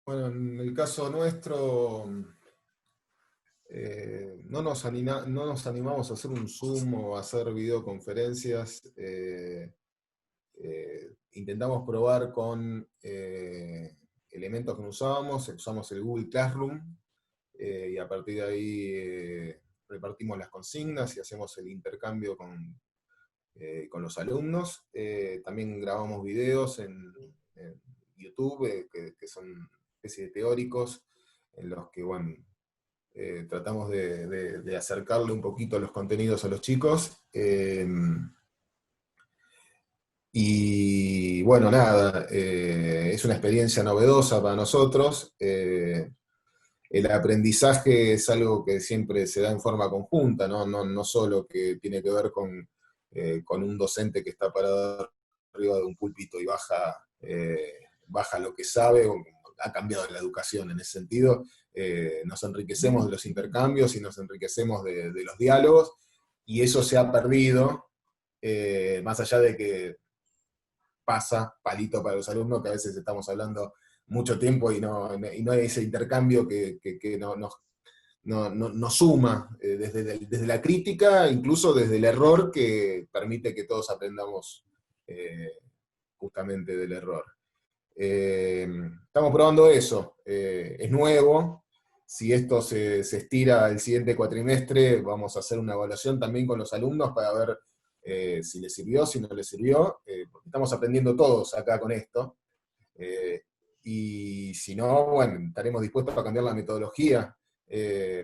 Bueno, en el caso nuestro, no nos animamos a hacer un Zoom o a hacer videoconferencias. Intentamos probar con elementos que no usamos el Google Classroom, y a partir de ahí repartimos las consignas y hacemos el intercambio con los alumnos. También grabamos videos en YouTube, que son especies de teóricos, en los que, bueno, tratamos de acercarle un poquito los contenidos a los chicos. Y bueno, nada, es una experiencia novedosa para nosotros. El aprendizaje es algo que siempre se da en forma conjunta, no solo que tiene que ver con un docente que está parado arriba de un púlpito y baja lo que sabe. Ha cambiado la educación en ese sentido. Nos enriquecemos de los intercambios y nos enriquecemos de los diálogos, y eso se ha perdido, más allá de que pasa palito para los alumnos, que a veces estamos hablando mucho tiempo y no hay ese intercambio que nos suma, desde la crítica, incluso desde el error, que permite que todos aprendamos justamente del error. Estamos probando eso, es nuevo. Si esto se estira al siguiente cuatrimestre, vamos a hacer una evaluación también con los alumnos para ver si les sirvió, si no les sirvió, porque estamos aprendiendo todos acá con esto. Y si no, bueno, estaremos dispuestos a cambiar la metodología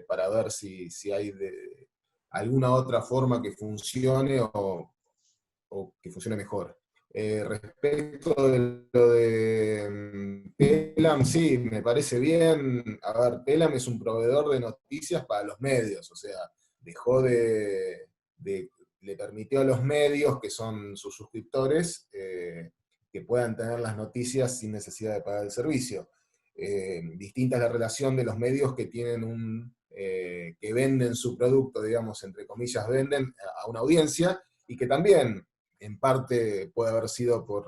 para ver si hay alguna otra forma que funcione o que funcione mejor. Respecto de lo de Telam, sí, me parece bien. A ver, Telam es un proveedor de noticias para los medios, o sea, dejó le permitió a los medios, que son sus suscriptores, que puedan tener las noticias sin necesidad de pagar el servicio. Distinta es la relación de los medios que tienen que venden su producto, digamos, entre comillas, venden a una audiencia, y que también en parte puede haber sido por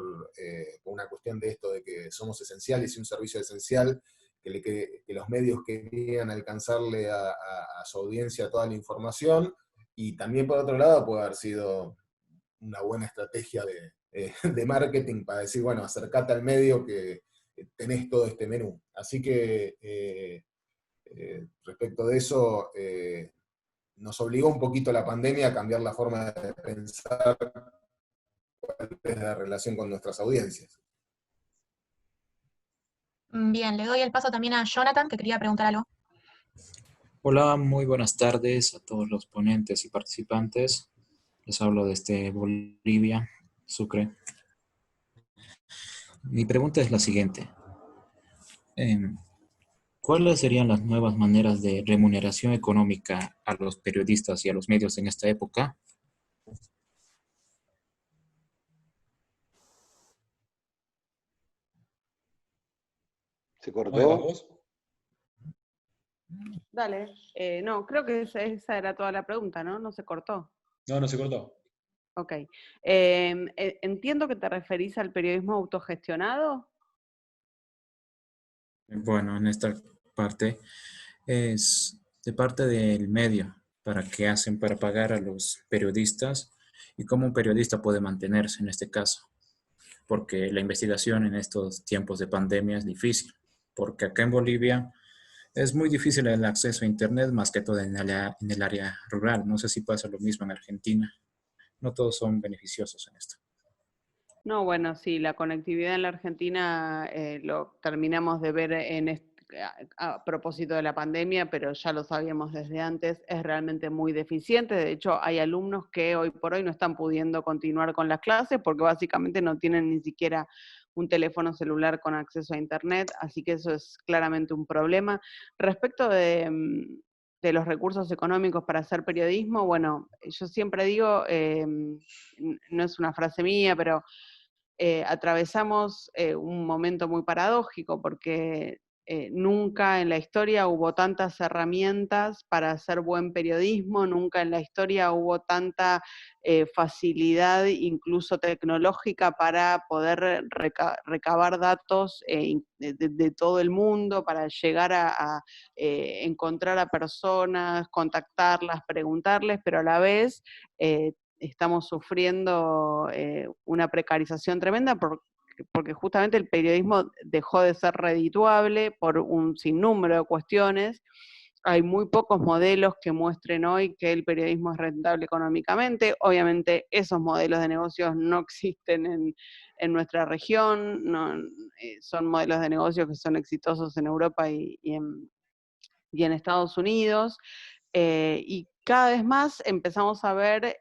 una cuestión de esto de que somos esenciales y un servicio esencial, que los medios querían alcanzarle a su audiencia toda la información, y también por otro lado puede haber sido una buena estrategia de marketing para decir, bueno, acercate al medio que tenés todo este menú. Así que respecto de eso, nos obligó un poquito la pandemia a cambiar la forma de pensar cuál es la relación con nuestras audiencias. Bien, le doy el paso también a Jonathan, que quería preguntar algo. Hola, muy buenas tardes a todos los ponentes y participantes. Les hablo desde Bolivia, Sucre. Mi pregunta es la siguiente. ¿Cuáles serían las nuevas maneras de remuneración económica a los periodistas y a los medios en esta época? ¿Se ¿Cómo cortó? vos? Dale. No, creo que esa era toda la pregunta, ¿no? No se cortó. No, no se cortó. Ok. Entiendo que te referís al periodismo autogestionado. Bueno, en esta parte es de parte del medio, para qué hacen para pagar a los periodistas y cómo un periodista puede mantenerse en este caso, porque la investigación en estos tiempos de pandemia es difícil, porque acá en Bolivia es muy difícil el acceso a Internet, más que todo en el área rural. No sé si pasa lo mismo en Argentina. No todos son beneficiosos en esto. No, bueno, sí, la conectividad en la Argentina lo terminamos de ver a propósito de la pandemia, pero ya lo sabíamos desde antes, es realmente muy deficiente. De hecho, hay alumnos que hoy por hoy no están pudiendo continuar con las clases porque básicamente no tienen ni siquiera un teléfono celular con acceso a Internet, así que eso es claramente un problema. Respecto de los recursos económicos para hacer periodismo, bueno, yo siempre digo, no es una frase mía, pero atravesamos un momento muy paradójico porque nunca en la historia hubo tantas herramientas para hacer buen periodismo, nunca en la historia hubo tanta facilidad, incluso tecnológica, para poder recabar datos de todo el mundo, para llegar a encontrar a personas, contactarlas, preguntarles, pero a la vez estamos sufriendo una precarización tremenda porque justamente el periodismo dejó de ser redituable por un sinnúmero de cuestiones. Hay muy pocos modelos que muestren hoy que el periodismo es rentable económicamente. Obviamente esos modelos de negocios no existen en nuestra región, son modelos de negocios que son exitosos en Europa y en Estados Unidos. Y cada vez más empezamos a ver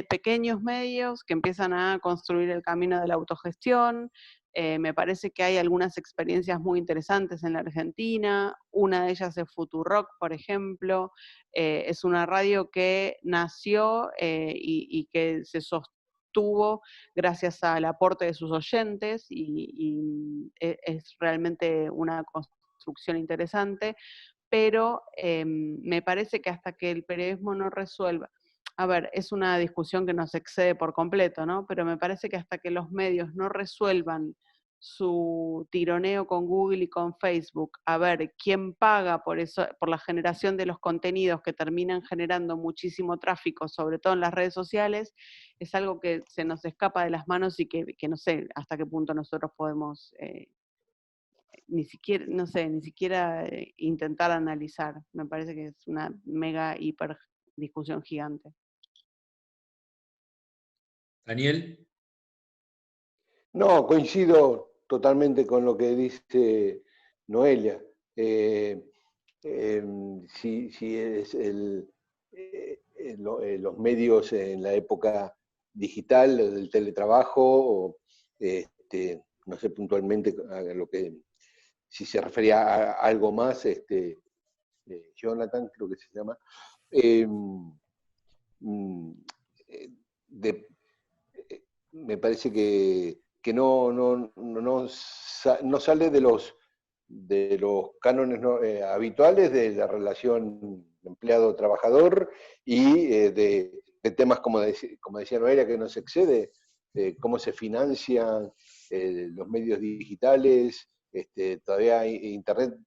pequeños medios que empiezan a construir el camino de la autogestión. Me parece que hay algunas experiencias muy interesantes en la Argentina. Una de ellas es Futurock, por ejemplo. Es una radio que nació y que se sostuvo gracias al aporte de sus oyentes y es realmente una construcción interesante, pero me parece que hasta que el periodismo no resuelva, a ver, es una discusión que nos excede por completo, ¿no? Pero me parece que hasta que los medios no resuelvan su tironeo con Google y con Facebook, a ver quién paga por eso, por la generación de los contenidos que terminan generando muchísimo tráfico, sobre todo en las redes sociales, es algo que se nos escapa de las manos y que no sé hasta qué punto nosotros podemos ni siquiera, no sé, ni siquiera intentar analizar. Me parece que es una mega hiper discusión gigante. Daniel. No, coincido totalmente con lo que dice Noelia. si es los medios en la época digital, del teletrabajo, o no sé puntualmente a lo que, si se refería a algo más, Jonathan creo que se llama, me parece que no sale de los cánones habituales de la relación empleado-trabajador y de temas como decía Noelia, que no se excede, cómo se financian los medios digitales, todavía Internet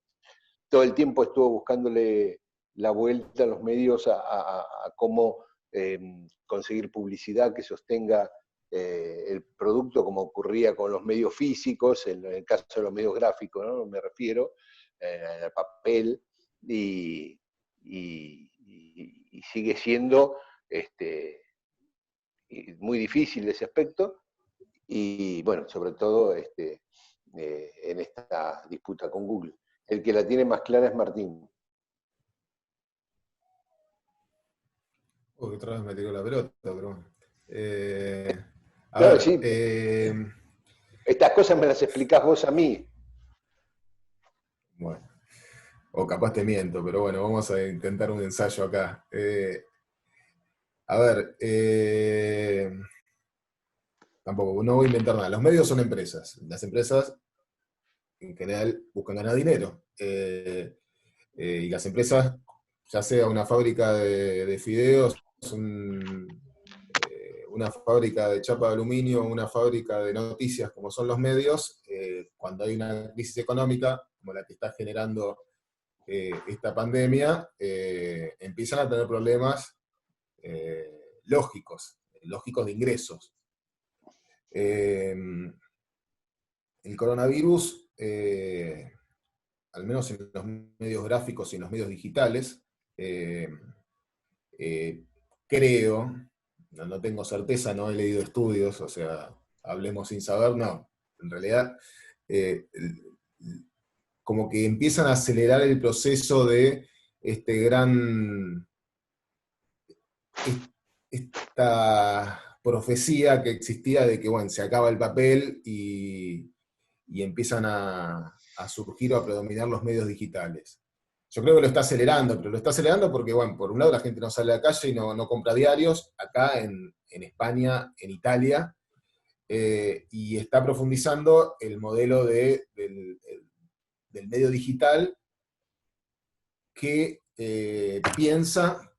todo el tiempo estuvo buscándole la vuelta a los medios a cómo conseguir publicidad que sostenga el producto, como ocurría con los medios físicos, en el caso de los medios gráficos, ¿no? Me refiero al papel, y sigue siendo muy difícil ese aspecto, y bueno, sobre todo en esta disputa con Google. El que la tiene más clara es Martín. Otra vez me tiró la pelota, pero bueno. Claro, sí. Estas cosas me las explicás vos a mí. Bueno, o capaz te miento, pero bueno, vamos a intentar un ensayo acá. A ver, tampoco, no voy a inventar nada. Los medios son empresas. Las empresas, en general, buscan ganar dinero. Y las empresas, ya sea una fábrica de fideos, una fábrica de chapa de aluminio, una fábrica de noticias, como son los medios, cuando hay una crisis económica, como la que está generando esta pandemia, empiezan a tener problemas lógicos de ingresos. El coronavirus, al menos en los medios gráficos y en los medios digitales, creo, no tengo certeza, no he leído estudios, o sea, hablemos sin saber, no. En realidad, como que empiezan a acelerar el proceso de esta profecía que existía de que, bueno, se acaba el papel y empiezan a surgir o a predominar los medios digitales. Yo creo que lo está acelerando, pero lo está acelerando porque, bueno, por un lado la gente no sale a la calle y no compra diarios, acá en España, en Italia, y está profundizando el modelo del medio digital que piensa,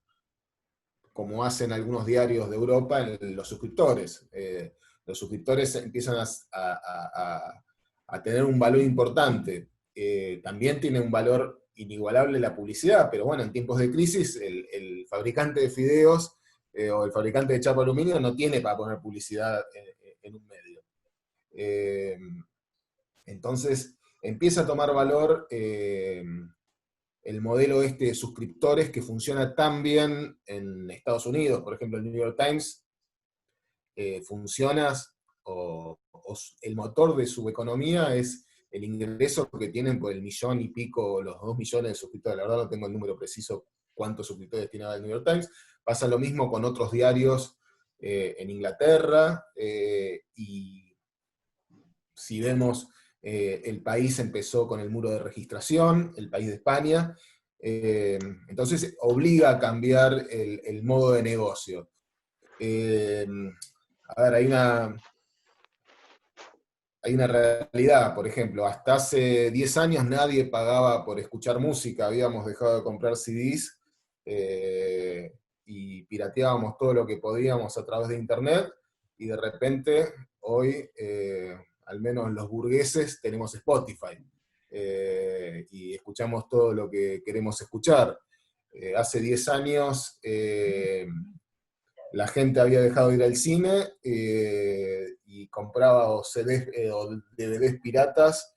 como hacen algunos diarios de Europa, en los suscriptores. Los suscriptores empiezan a tener un valor importante. También tiene un valor inigualable la publicidad, pero bueno, en tiempos de crisis, el fabricante de fideos o el fabricante de chapa de aluminio no tiene para poner publicidad en un medio. Entonces, empieza a tomar valor el modelo de suscriptores que funciona tan bien en Estados Unidos. Por ejemplo, el New York Times funciona, o el motor de su economía es el ingreso que tienen por el 1 y pico, los 2 millones de suscriptores. La verdad no tengo el número preciso cuántos suscriptores tiene el New York Times. Pasa lo mismo con otros diarios en Inglaterra, y si vemos, El País empezó con el muro de registración, El País de España, entonces obliga a cambiar el modo de negocio. A ver, hay una realidad, por ejemplo, hasta hace 10 años nadie pagaba por escuchar música, habíamos dejado de comprar CDs, y pirateábamos todo lo que podíamos a través de internet, y de repente, hoy, al menos los burgueses, tenemos Spotify, y escuchamos todo lo que queremos escuchar. Hace 10 años la gente había dejado de ir al cine y compraba o CDs o DVDs piratas,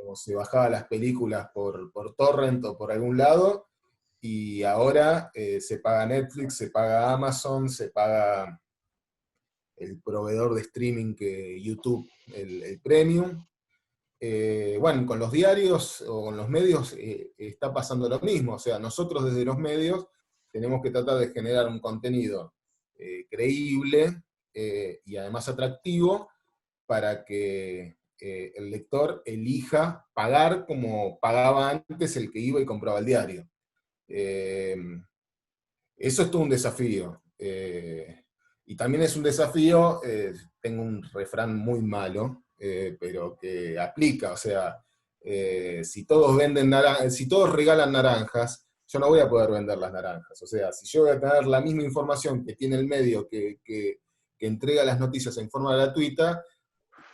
o se bajaba las películas por torrent o por algún lado, y ahora se paga Netflix, se paga Amazon, se paga el proveedor de streaming que YouTube, el Premium. bueno, con los diarios o con los medios está pasando lo mismo. O sea, nosotros desde los medios tenemos que tratar de generar un contenido creíble y además atractivo para que el lector elija pagar como pagaba antes el que iba y compraba el diario. Eso es todo un desafío. Y también es un desafío, tengo un refrán muy malo, pero que aplica, o sea, si todos si todos regalan naranjas, yo no voy a poder vender las naranjas. O sea, si yo voy a tener la misma información que tiene el medio que entrega las noticias en forma gratuita,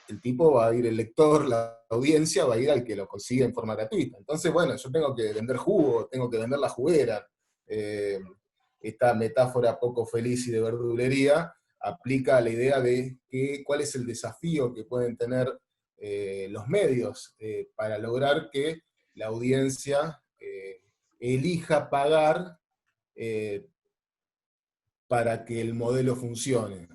el tipo va a ir, el lector, la audiencia va a ir al que lo consigue en forma gratuita. Entonces, bueno, yo tengo que vender jugo, tengo que vender la juguera. Esta metáfora poco feliz y de verdulería aplica a la idea de cuál es el desafío que pueden tener los medios para lograr que la audiencia elija pagar para que el modelo funcione.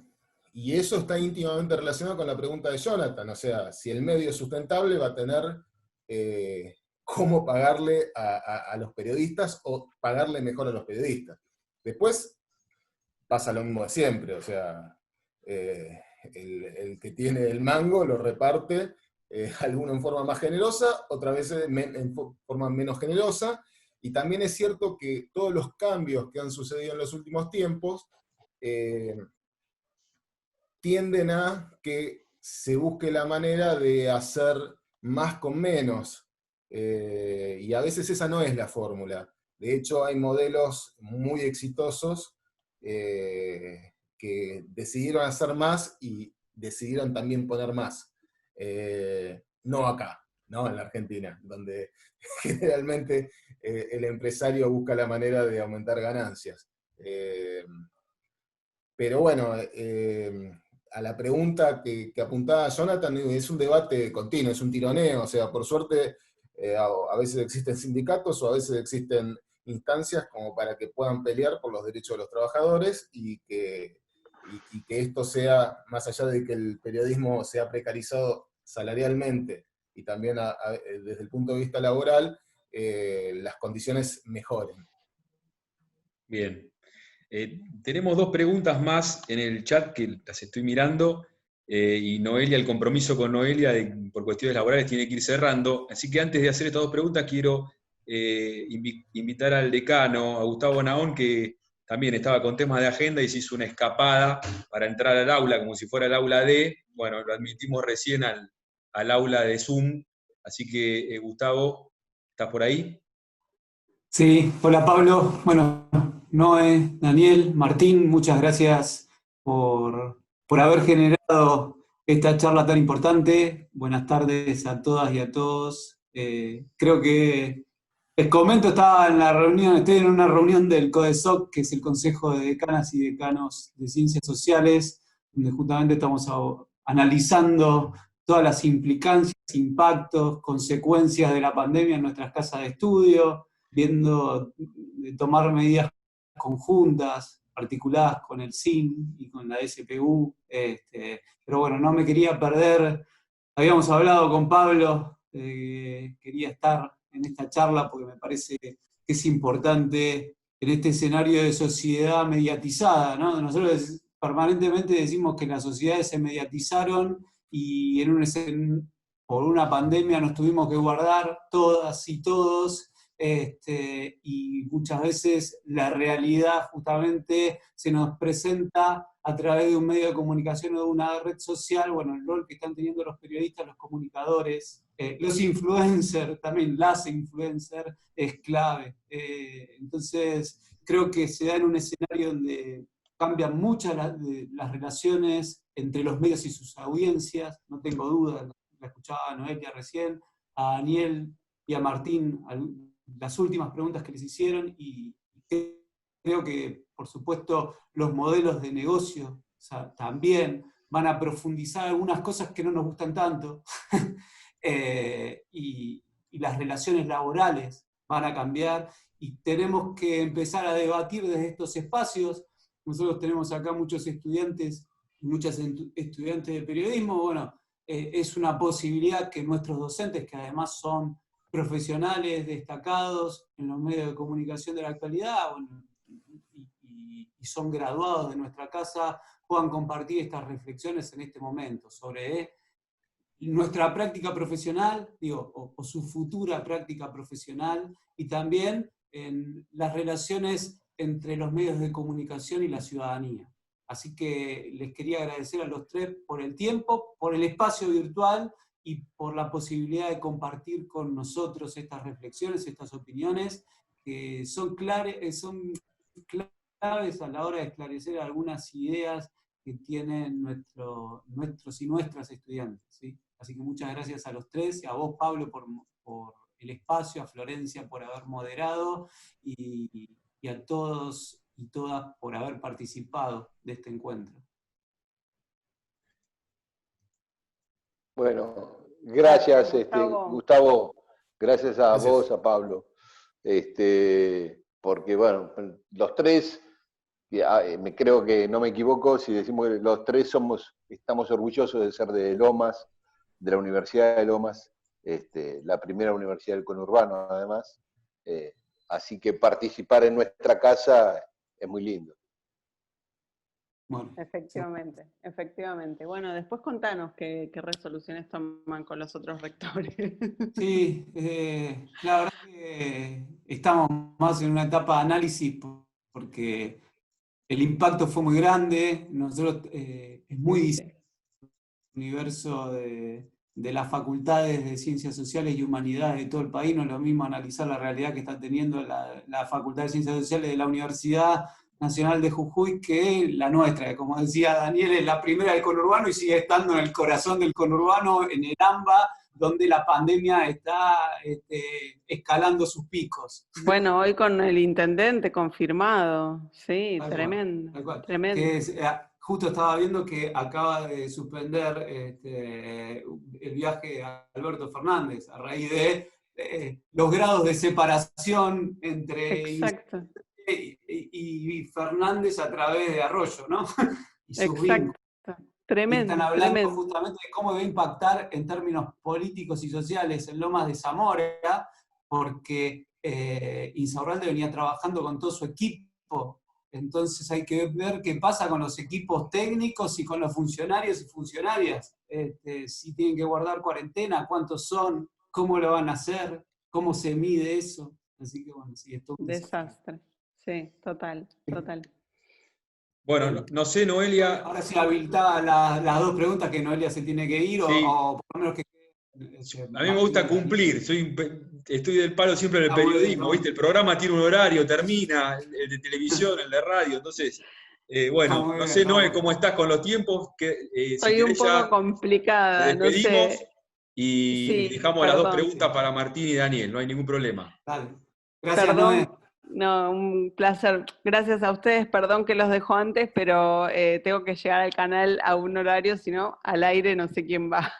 Y eso está íntimamente relacionado con la pregunta de Jonathan, o sea, si el medio es sustentable va a tener cómo pagarle a los periodistas o pagarle mejor a los periodistas. Después pasa lo mismo de siempre, o sea, el que tiene el mango lo reparte, alguno en forma más generosa, otras veces en forma menos generosa, y también es cierto que todos los cambios que han sucedido en los últimos tiempos tienden a que se busque la manera de hacer más con menos, y a veces esa no es la fórmula. De hecho, hay modelos muy exitosos que decidieron hacer más y decidieron también poner más. No acá, ¿no? En la Argentina, donde generalmente el empresario busca la manera de aumentar ganancias. Pero bueno, a la pregunta que apuntaba Jonathan, es un debate continuo, es un tironeo, o sea, por suerte a veces existen sindicatos o a veces existen instancias como para que puedan pelear por los derechos de los trabajadores y que esto sea, más allá de que el periodismo sea precarizado salarialmente y también desde el punto de vista laboral, las condiciones mejoren. Bien. Tenemos dos preguntas más en el chat que las estoy mirando, y Noelia, el compromiso con Noelia por cuestiones laborales tiene que ir cerrando, así que antes de hacer estas dos preguntas quiero invitar al decano, a Gustavo Naón, que también estaba con temas de agenda y se hizo una escapada para entrar al aula, como si fuera el aula D. Bueno, lo admitimos recién al aula de Zoom, así que Gustavo, ¿estás por ahí? Sí, hola Pablo, bueno, Noé, Daniel, Martín, muchas gracias por haber generado esta charla tan importante. Buenas tardes a todas y a todos. Creo que les comento, estoy en una reunión del CODESOC, que es el Consejo de Decanas y Decanos de Ciencias Sociales, donde justamente estamos analizando todas las implicancias, impactos, consecuencias de la pandemia en nuestras casas de estudio, viendo tomar medidas conjuntas, articuladas con el CIN y con la SPU, pero bueno, no me quería perder, habíamos hablado con Pablo, quería estar en esta charla porque me parece que es importante en este escenario de sociedad mediatizada, ¿no? Nosotros permanentemente decimos que las sociedades se mediatizaron y por una pandemia nos tuvimos que guardar todas y todos, y muchas veces la realidad justamente se nos presenta a través de un medio de comunicación o de una red social. Bueno, el rol que están teniendo los periodistas, los comunicadores, los influencers, también las influencers, es clave. Entonces, creo que se da en un escenario donde cambian muchas las relaciones entre los medios y sus audiencias, no tengo duda, la escuchaba a Noelia recién, a Daniel y a Martín, las últimas preguntas que les hicieron, y creo que, por supuesto, los modelos de negocio, o sea, también van a profundizar algunas cosas que no nos gustan tanto, y las relaciones laborales van a cambiar, y tenemos que empezar a debatir desde estos espacios. Nosotros tenemos acá muchos estudiantes, muchas estudiantes de periodismo, bueno, es una posibilidad que nuestros docentes, que además son profesionales destacados en los medios de comunicación de la actualidad, bueno, y son graduados de nuestra casa, puedan compartir estas reflexiones en este momento sobre nuestra práctica profesional, o su futura práctica profesional, y también en las relaciones entre los medios de comunicación y la ciudadanía. Así que les quería agradecer a los tres por el tiempo, por el espacio virtual y por la posibilidad de compartir con nosotros estas reflexiones, estas opiniones, que son claves a la hora de esclarecer algunas ideas que tienen nuestros y nuestras estudiantes, ¿sí? Así que muchas gracias a los tres, y a vos, Pablo, por el espacio, a Florencia por haber moderado, y a todos y todas por haber participado de este encuentro. Bueno, gracias, Gustavo, gracias a Gracias. vos, a Pablo, porque bueno, los tres, creo que no me equivoco si decimos que los tres estamos orgullosos de ser de Lomas, de la Universidad de Lomas, la primera universidad del conurbano además, así que participar en nuestra casa es muy lindo. Bueno, Efectivamente, efectivamente. Bueno, después contanos qué resoluciones toman con los otros rectores. sí, la verdad que estamos más en una etapa de análisis porque el impacto fue muy grande. Nosotros es muy distinto el universo de las facultades de Ciencias Sociales y Humanidades de todo el país. No es lo mismo analizar la realidad que está teniendo la Facultad de Ciencias Sociales de la Universidad Nacional de Jujuy que la nuestra, que como decía Daniel, es la primera del conurbano y sigue estando en el corazón del conurbano, en el AMBA, donde la pandemia está escalando sus picos. Bueno, hoy con el intendente confirmado, sí, Tal tremendo, tal cual. tremendo. Justo estaba viendo que acaba de suspender el viaje de Alberto Fernández a raíz de los grados de separación entre Exacto, y Fernández a través de Arroyo, ¿no? Y sus vínculos. exacto, Y tremendo, están hablando tremendo. justamente de cómo va a impactar en términos políticos y sociales en Lomas de Zamora, porque Insaurralde venía trabajando con todo su equipo. Entonces hay que ver qué pasa con los equipos técnicos y con los funcionarios y funcionarias. Si tienen que guardar cuarentena, cuántos son, cómo lo van a hacer, cómo se mide eso. Así que bueno, sí, esto es un Desastre, sí, total, total. Bueno, no sé, Noelia. Ahora sí habilitaba las dos preguntas que Noelia se tiene que ir, Sí. o por lo menos que... A mí me gusta cumplir, estoy del palo siempre en el periodismo, ¿viste? El programa tiene un horario, termina, el de televisión, el de radio, entonces, bueno, no sé, Noé, cómo estás con los tiempos, que Soy si un querés poco ya complicada, te no despedimos sé. y Sí, dejamos las dos perdón. preguntas para Martín y Daniel, no hay ningún problema. Dale. Gracias, Perdón, Noé. no, un placer. Gracias a ustedes, perdón que los dejo antes, pero tengo que llegar al canal a un horario, si no, al aire no sé quién va.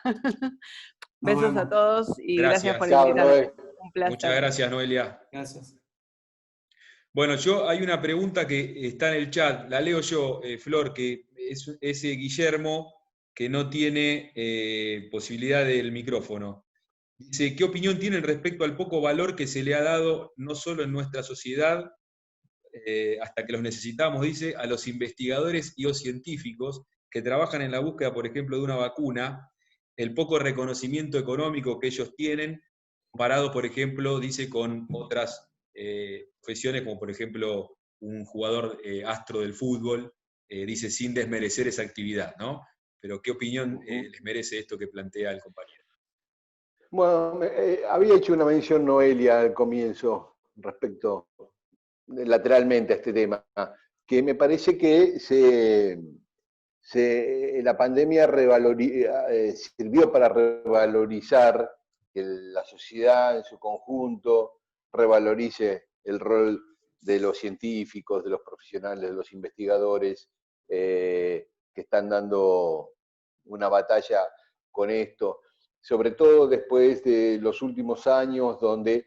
Besos a todos y gracias por Chao, invitarme. Noé. Un placer. Muchas gracias, Noelia. Gracias. Bueno, hay una pregunta que está en el chat, la leo yo, Flor, que es Guillermo, que no tiene posibilidad del micrófono. Dice, ¿qué opinión tienen respecto al poco valor que se le ha dado, no solo en nuestra sociedad, hasta que los necesitamos, dice, a los investigadores y o científicos que trabajan en la búsqueda, por ejemplo, de una vacuna, el poco reconocimiento económico que ellos tienen, comparado, por ejemplo, dice, con otras profesiones, como por ejemplo un jugador astro del fútbol, dice, sin desmerecer esa actividad, ¿no? Pero ¿qué opinión les merece esto que plantea el compañero? Bueno, había hecho una mención Noelia al comienzo respecto lateralmente a este tema, que me parece que la pandemia sirvió para revalorizar que la sociedad en su conjunto revalorice el rol de los científicos, de los profesionales, de los investigadores que están dando una batalla con esto, sobre todo después de los últimos años donde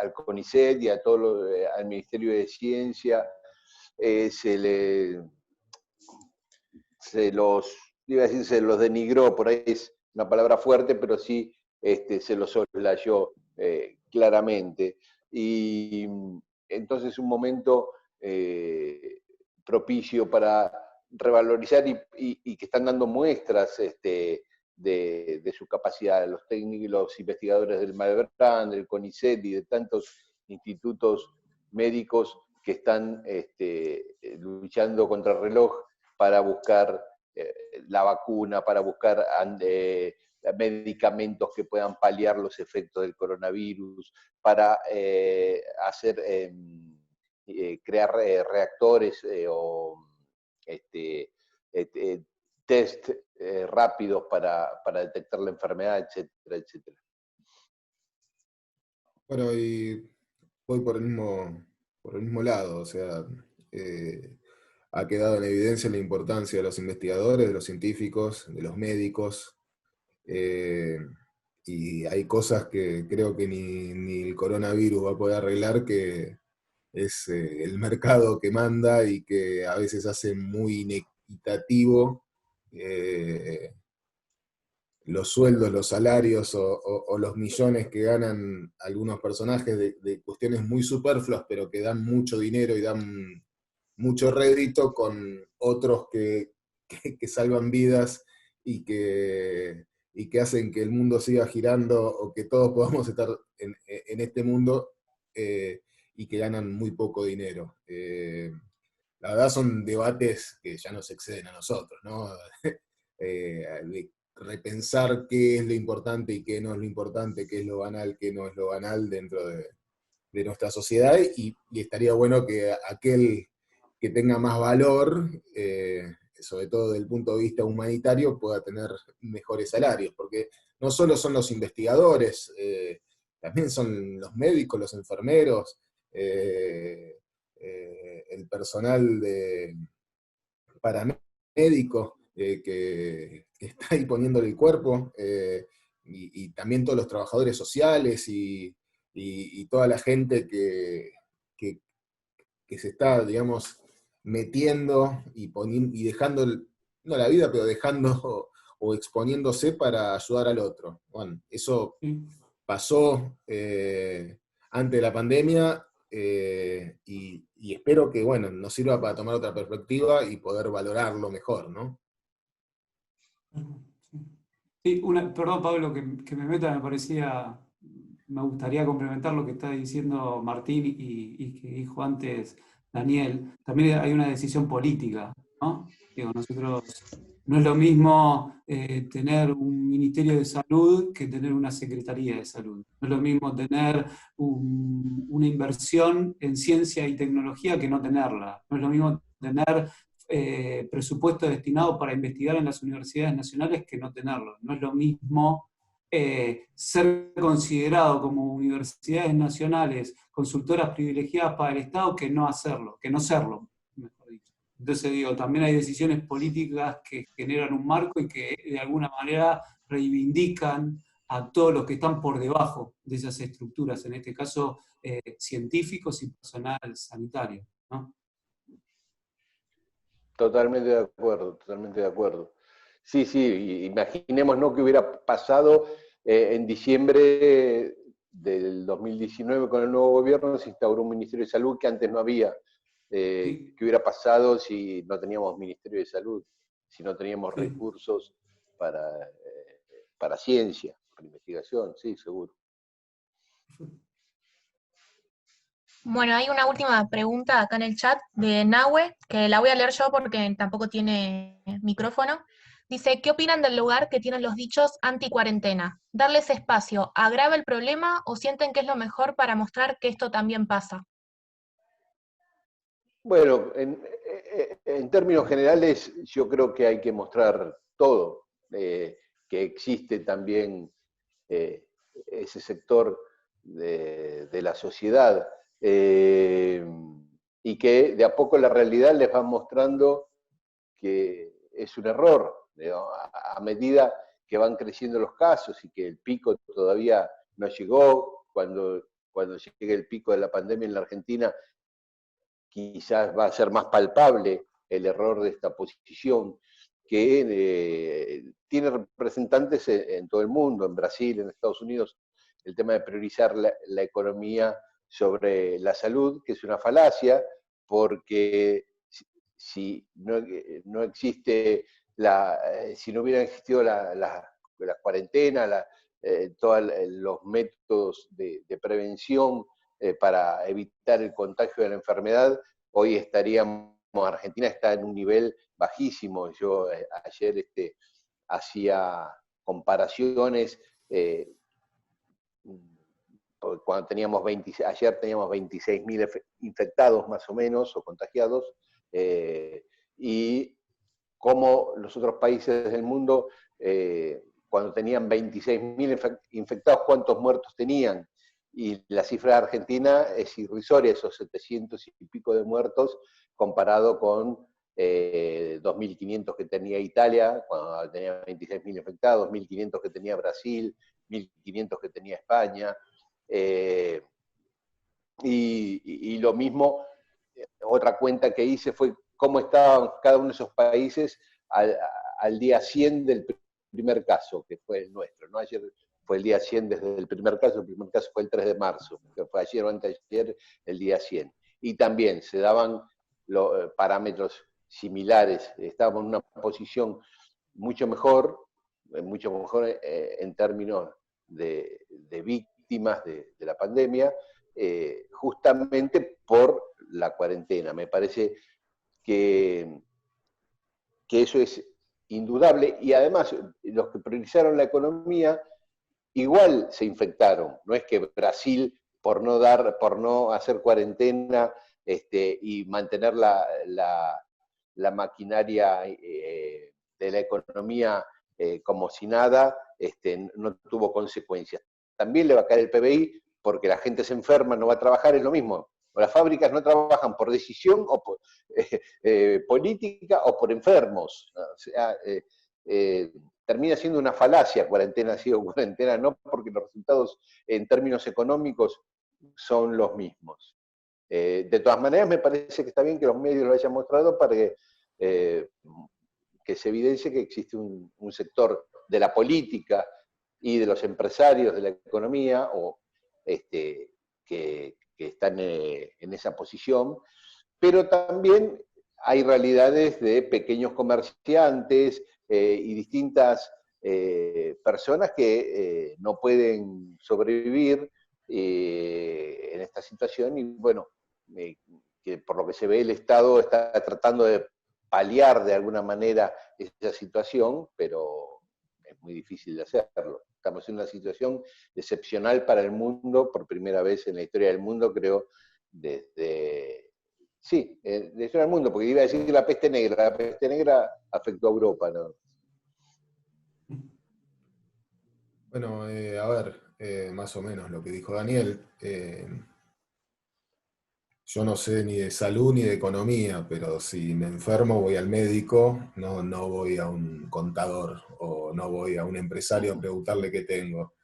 al CONICET y a al Ministerio de Ciencia se los iba a decir se los denigró, por ahí es una palabra fuerte, pero sí se los soslayó claramente. Y entonces un momento propicio para revalorizar y que están dando muestras de su capacidad, los técnicos, los investigadores del Malbrán, del CONICET y de tantos institutos médicos que están luchando contra el reloj para buscar la vacuna, para buscar medicamentos que puedan paliar los efectos del coronavirus, para crear reactores o test rápidos para detectar la enfermedad, etcétera, etcétera. Bueno, y voy por el mismo lado, o sea, ha quedado en evidencia la importancia de los investigadores, de los científicos, de los médicos, y hay cosas que creo que ni el coronavirus va a poder arreglar, que es el mercado que manda y que a veces hace muy inequitativo los sueldos, los salarios o los millones que ganan algunos personajes de cuestiones muy superfluas, pero que dan mucho dinero y dan mucho rédito, con otros que salvan vidas y que hacen que el mundo siga girando, o que todos podamos estar en este mundo, y que ganan muy poco dinero. La verdad son debates que ya nos exceden a nosotros, ¿no? De repensar qué es lo importante y qué no es lo importante, qué es lo banal, qué no es lo banal dentro de nuestra sociedad, y estaría bueno que aquel que tenga más valor, sobre todo desde el punto de vista humanitario, pueda tener mejores salarios, porque no solo son los investigadores, también son los médicos, los enfermeros, el personal paramédico que está ahí poniéndole el cuerpo, y también todos los trabajadores sociales y toda la gente que se está, digamos, metiendo y dejando, no la vida, pero dejando o exponiéndose para ayudar al otro. Bueno, eso pasó antes de la pandemia, y espero que, bueno, nos sirva para tomar otra perspectiva y poder valorarlo mejor, ¿no? Sí, perdón, Pablo, que me meta, me gustaría complementar lo que está diciendo Martín y que dijo antes Daniel. También hay una decisión política, ¿no? Digo, no es lo mismo tener un Ministerio de Salud que tener una Secretaría de Salud. No es lo mismo tener una inversión en ciencia y tecnología que no tenerla. No es lo mismo tener presupuesto destinado para investigar en las universidades nacionales que no tenerlo. No es lo mismo ser considerado como universidades nacionales consultoras privilegiadas para el Estado que no hacerlo, que no serlo, mejor dicho. Entonces digo, también hay decisiones políticas que generan un marco y que de alguna manera reivindican a todos los que están por debajo de esas estructuras, en este caso científicos y personal sanitario, ¿no? Totalmente de acuerdo, totalmente de acuerdo. Sí, sí, imaginemos, ¿no?, que hubiera pasado en diciembre del 2019 con el nuevo gobierno, se instauró un Ministerio de Salud que antes no había. ¿Qué hubiera pasado si no teníamos Ministerio de Salud? Si no teníamos recursos para ciencia, para investigación, sí, seguro. Bueno, hay una última pregunta acá en el chat de Nahue, que la voy a leer yo porque tampoco tiene micrófono. Dice, ¿qué opinan del lugar que tienen los dichos anti-cuarentena? ¿Darles espacio agrava el problema o sienten que es lo mejor para mostrar que esto también pasa? Bueno, en términos generales, yo creo que hay que mostrar todo, que existe también ese sector de la sociedad, y que de a poco la realidad les va mostrando que es un error, ¿no? A medida que van creciendo los casos y que el pico todavía no llegó, cuando llegue el pico de la pandemia en la Argentina, quizás va a ser más palpable el error de esta posición, que tiene representantes en todo el mundo, en Brasil, en Estados Unidos, el tema de priorizar la economía sobre la salud, que es una falacia, porque si no existe si no hubiera existido la cuarentena, todos los métodos de prevención para evitar el contagio de la enfermedad, hoy Argentina está en un nivel bajísimo. Yo ayer hacía comparaciones, cuando ayer teníamos 26.000 infectados más o menos, o contagiados, y cómo los otros países del mundo, cuando tenían 26.000 infectados, ¿cuántos muertos tenían? Y la cifra de Argentina es irrisoria, esos 700 y pico de muertos, comparado con 2.500 que tenía Italia, cuando tenía 26.000 infectados, 1.500 que tenía Brasil, 1.500 que tenía España. Y lo mismo, otra cuenta que hice fue cómo estaban cada uno de esos países al día 100 del primer caso, que fue el nuestro, ¿no? Ayer fue el día 100 desde el primer caso fue el 3 de marzo, que fue ayer o anteayer el día 100. Y también se daban parámetros similares, estábamos en una posición mucho mejor en términos de víctimas de la pandemia, justamente por la cuarentena. Me parece que eso es indudable, y además los que priorizaron la economía igual se infectaron. No es que Brasil, por no hacer cuarentena y mantener la maquinaria de la economía como si nada, no tuvo consecuencias. También le va a caer el PBI porque la gente se enferma, no va a trabajar, es lo mismo. Las fábricas no trabajan por decisión o por política o por enfermos. O sea, termina siendo una falacia, cuarentena sí o cuarentena no, porque los resultados en términos económicos son los mismos. De todas maneras, me parece que está bien que los medios lo hayan mostrado para que se evidencie que existe un sector de la política y de los empresarios de la economía que están en esa posición, pero también hay realidades de pequeños comerciantes y distintas personas que no pueden sobrevivir en esta situación, y bueno, que por lo que se ve el Estado está tratando de paliar de alguna manera esa situación, pero es muy difícil de hacerlo. Estamos en una situación excepcional para el mundo, por primera vez en la historia del mundo, creo, de la historia del mundo, porque iba a decir la peste negra afectó a Europa, ¿no? Bueno, a ver, más o menos lo que dijo Daniel. Yo no sé ni de salud ni de economía, pero si me enfermo voy al médico, no voy a un contador o no voy a un empresario a preguntarle qué tengo.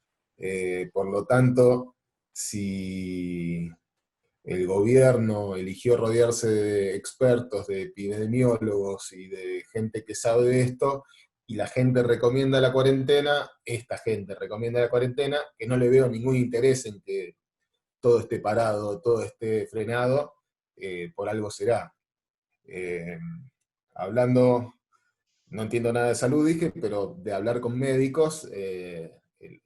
Por lo tanto, si el gobierno eligió rodearse de expertos, de epidemiólogos y de gente que sabe de esto, y la gente recomienda la cuarentena, esta gente recomienda la cuarentena, que no le veo ningún interés en que todo esté parado, todo esté frenado, por algo será. Hablando, no entiendo nada de salud, dije, pero de hablar con médicos, el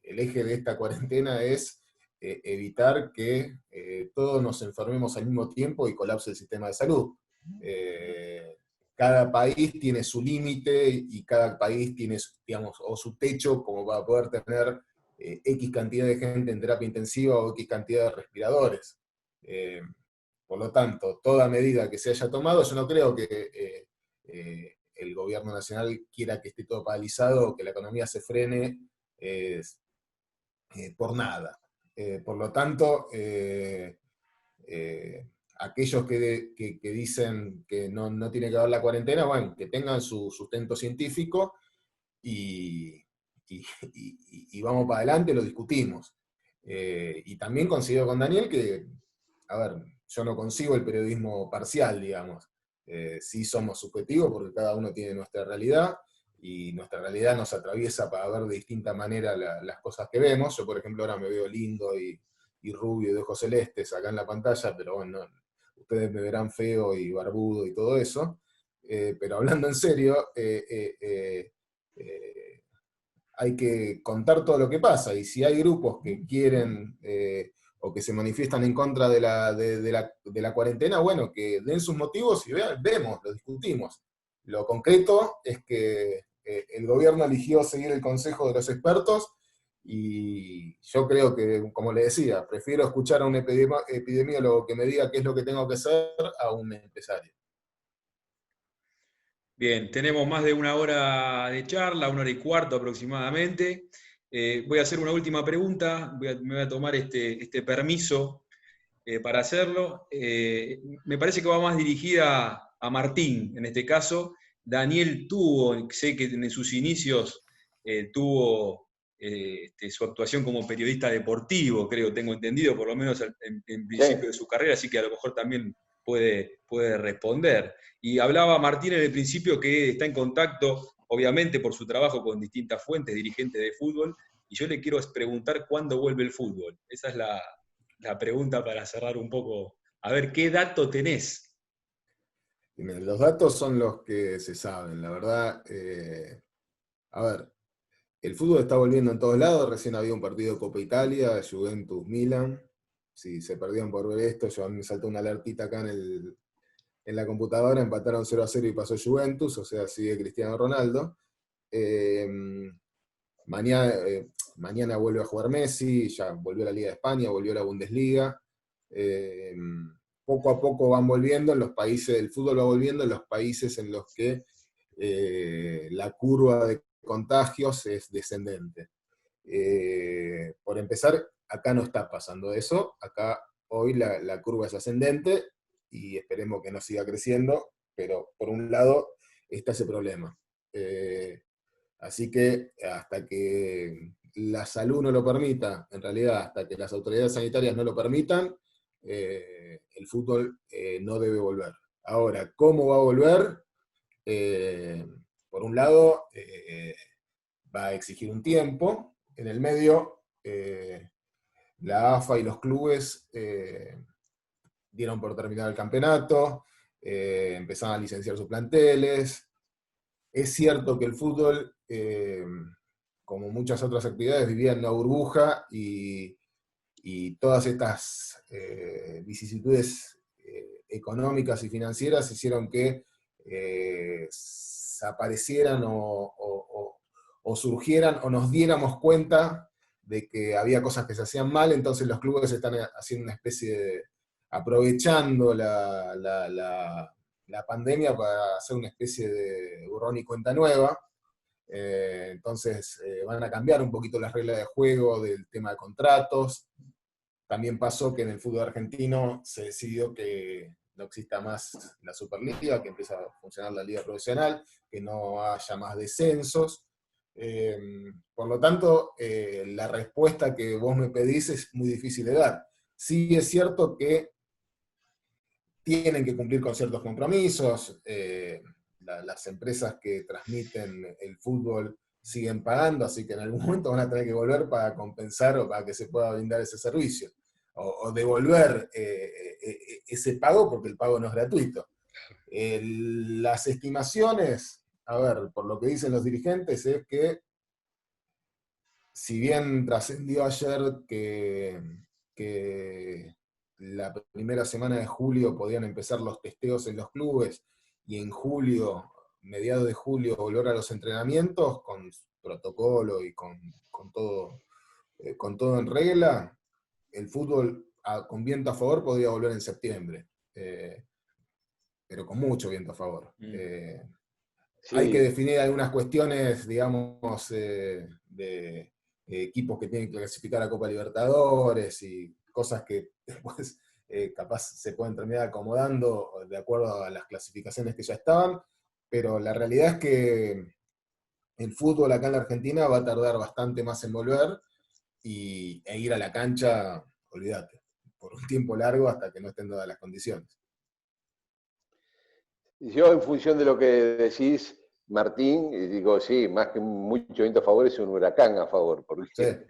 eje de esta cuarentena es evitar que todos nos enfermemos al mismo tiempo y colapse el sistema de salud. Cada país tiene su límite y cada país tiene, digamos, o su techo, como va a poder tener X cantidad de gente en terapia intensiva o X cantidad de respiradores. Por lo tanto, toda medida que se haya tomado, yo no creo que el gobierno nacional quiera que esté todo paralizado o que la economía se frene por nada. Por lo tanto, aquellos que dicen que no tiene que haber la cuarentena, bueno, que tengan su sustento científico y vamos para adelante, lo discutimos. Y también coincido con Daniel que, a ver, yo no consigo el periodismo parcial, digamos. Sí somos subjetivos porque cada uno tiene nuestra realidad, y nuestra realidad nos atraviesa para ver de distinta manera las cosas que vemos. Yo, por ejemplo, ahora me veo lindo y rubio y de ojos celestes acá en la pantalla, pero bueno, ustedes me verán feo y barbudo y todo eso. Pero hablando en serio, hay que contar todo lo que pasa, y si hay grupos que quieren o que se manifiestan en contra de la cuarentena, bueno, que den sus motivos y vemos, lo discutimos. Lo concreto es que el gobierno eligió seguir el consejo de los expertos, y yo creo que, como le decía, prefiero escuchar a un epidemiólogo que me diga qué es lo que tengo que hacer a un empresario. Bien, tenemos más de 1 hora de charla, 1 hora y cuarto aproximadamente. Voy a hacer una última pregunta, me voy a tomar este permiso para hacerlo. Me parece que va más dirigida a Martín, en este caso. Daniel sé que en sus inicios tuvo su actuación como periodista deportivo, tengo entendido, por lo menos en principio de su carrera, así que a lo mejor también puede responder. Y hablaba Martín en el principio que está en contacto, obviamente por su trabajo con distintas fuentes, dirigentes de fútbol, y yo le quiero preguntar cuándo vuelve el fútbol. Esa es la pregunta para cerrar un poco. A ver, ¿qué dato tenés? Los datos son los que se saben, la verdad. A ver, el fútbol está volviendo en todos lados. Recién había un partido de Copa Italia, Juventus-Milan. Si se perdían por ver esto, yo me saltó una alertita acá en la computadora, empataron 0-0 y pasó Juventus, o sea, sigue Cristiano Ronaldo. Mañana vuelve a jugar Messi, ya volvió a la Liga de España, volvió a la Bundesliga. Poco a poco van volviendo en los países, el fútbol va volviendo en los países en los que la curva de contagios es descendente. Por empezar, acá no está pasando eso, acá hoy la curva es ascendente y esperemos que no siga creciendo, pero por un lado está ese problema. Así que hasta que la salud no lo permita, en realidad hasta que las autoridades sanitarias no lo permitan, el fútbol no debe volver. Ahora, ¿cómo va a volver? Por un lado, va a exigir un tiempo. En el medio, la AFA y los clubes dieron por terminado el campeonato, empezaron a licenciar sus planteles. Es cierto que el fútbol, como muchas otras actividades, vivía en una burbuja, y todas estas vicisitudes económicas y financieras hicieron que aparecieran o surgieran o nos diéramos cuenta de que había cosas que se hacían mal. Entonces los clubes están haciendo una especie de, aprovechando la pandemia para hacer una especie de borrón y cuenta nueva. Entonces van a cambiar un poquito las reglas de juego del tema de contratos. También pasó que en el fútbol argentino se decidió que no exista más la Superliga, que empieza a funcionar la liga profesional, que no haya más descensos. Por lo tanto, la respuesta que vos me pedís es muy difícil de dar. Sí es cierto que tienen que cumplir con ciertos compromisos. Las empresas que transmiten el fútbol siguen pagando, así que en algún momento van a tener que volver para compensar o para que se pueda brindar ese servicio. O devolver ese pago, porque el pago no es gratuito. Las estimaciones, a ver, por lo que dicen los dirigentes, es que si bien trascendió ayer que la primera semana de julio podían empezar los testeos en los clubes, y en julio, mediados de julio, volver a los entrenamientos con protocolo y con todo en regla, el fútbol con viento a favor podría volver en septiembre, pero con mucho viento a favor. Sí. Hay que definir algunas cuestiones, digamos, de equipos que tienen que clasificar a Copa Libertadores y cosas que después capaz se pueden terminar acomodando de acuerdo a las clasificaciones que ya estaban, pero la realidad es que el fútbol acá en la Argentina va a tardar bastante más en volver, e ir a la cancha, olvídate, por un tiempo largo hasta que no estén dadas las condiciones. Yo, en función de lo que decís, Martín, y digo, sí, más que mucho viento a favor es un huracán a favor, porque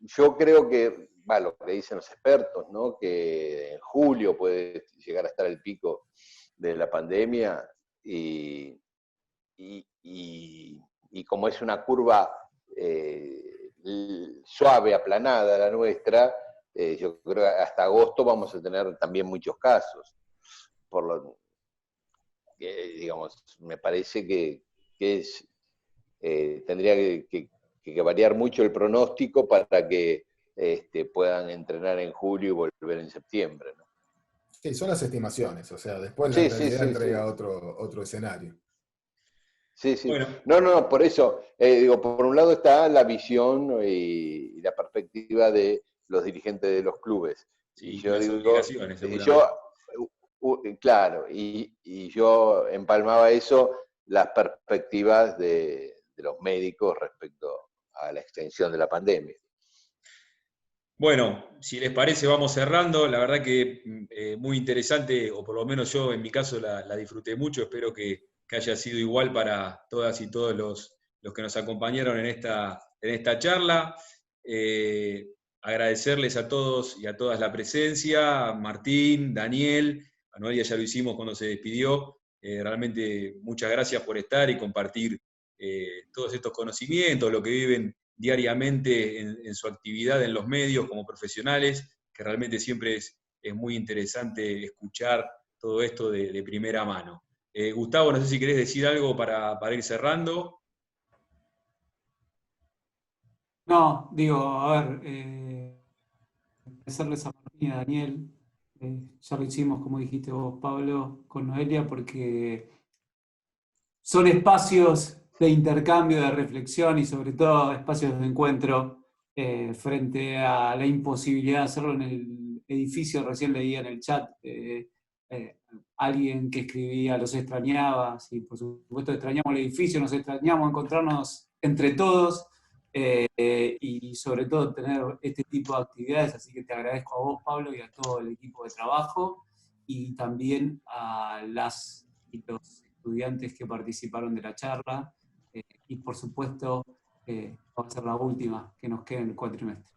yo creo que, lo que dicen los expertos, ¿no? Que en julio puede llegar a estar el pico de la pandemia y como es una curva suave, aplanada la nuestra, yo creo que hasta agosto vamos a tener también muchos casos. Por lo digamos, me parece que tendría que variar mucho el pronóstico para que puedan entrenar en julio y volver en septiembre, ¿no? Sí, son las estimaciones, o sea, después la realidad entrega otro escenario. Sí, sí. Bueno. No, por eso, digo, por un lado está la visión y la perspectiva de los dirigentes de los clubes. Sí, y yo las digo, obligaciones, seguramente. claro, y yo empalmaba eso, las perspectivas de los médicos respecto a la extensión de la pandemia. Bueno, si les parece, vamos cerrando. La verdad que muy interesante, o por lo menos yo en mi caso la disfruté mucho. Espero que haya sido igual para todas y todos los que nos acompañaron en esta charla. Agradecerles a todos y a todas la presencia, Martín, Daniel, a Noelia ya lo hicimos cuando se despidió. Realmente muchas gracias por estar y compartir todos estos conocimientos, lo que viven diariamente en su actividad en los medios como profesionales, que realmente siempre es muy interesante escuchar todo esto de primera mano. Gustavo, no sé si querés decir algo para ir cerrando. No, digo, a ver, agradecerles a Martín y a Daniel, ya lo hicimos, como dijiste vos, Pablo, con Noelia, porque son espacios de intercambio, de reflexión y sobre todo espacios de encuentro frente a la imposibilidad de hacerlo en el edificio. Recién leía en el chat alguien que escribía, los extrañaba, sí, por supuesto extrañamos el edificio, nos extrañamos encontrarnos entre todos y sobre todo tener este tipo de actividades, así que te agradezco a vos, Pablo, y a todo el equipo de trabajo, y también a las y los estudiantes que participaron de la charla, y por supuesto va a ser la última que nos quede en el cuatrimestre.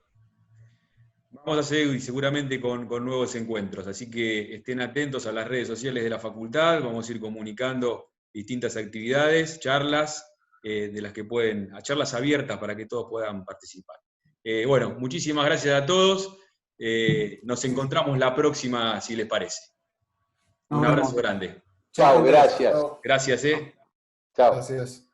Vamos a seguir seguramente con nuevos encuentros, así que estén atentos a las redes sociales de la facultad, vamos a ir comunicando distintas actividades, charlas, de las que a charlas abiertas para que todos puedan participar. Bueno, muchísimas gracias a todos, nos encontramos la próxima, si les parece. Un abrazo grande. Chao, gracias. Gracias. Chao. Gracias.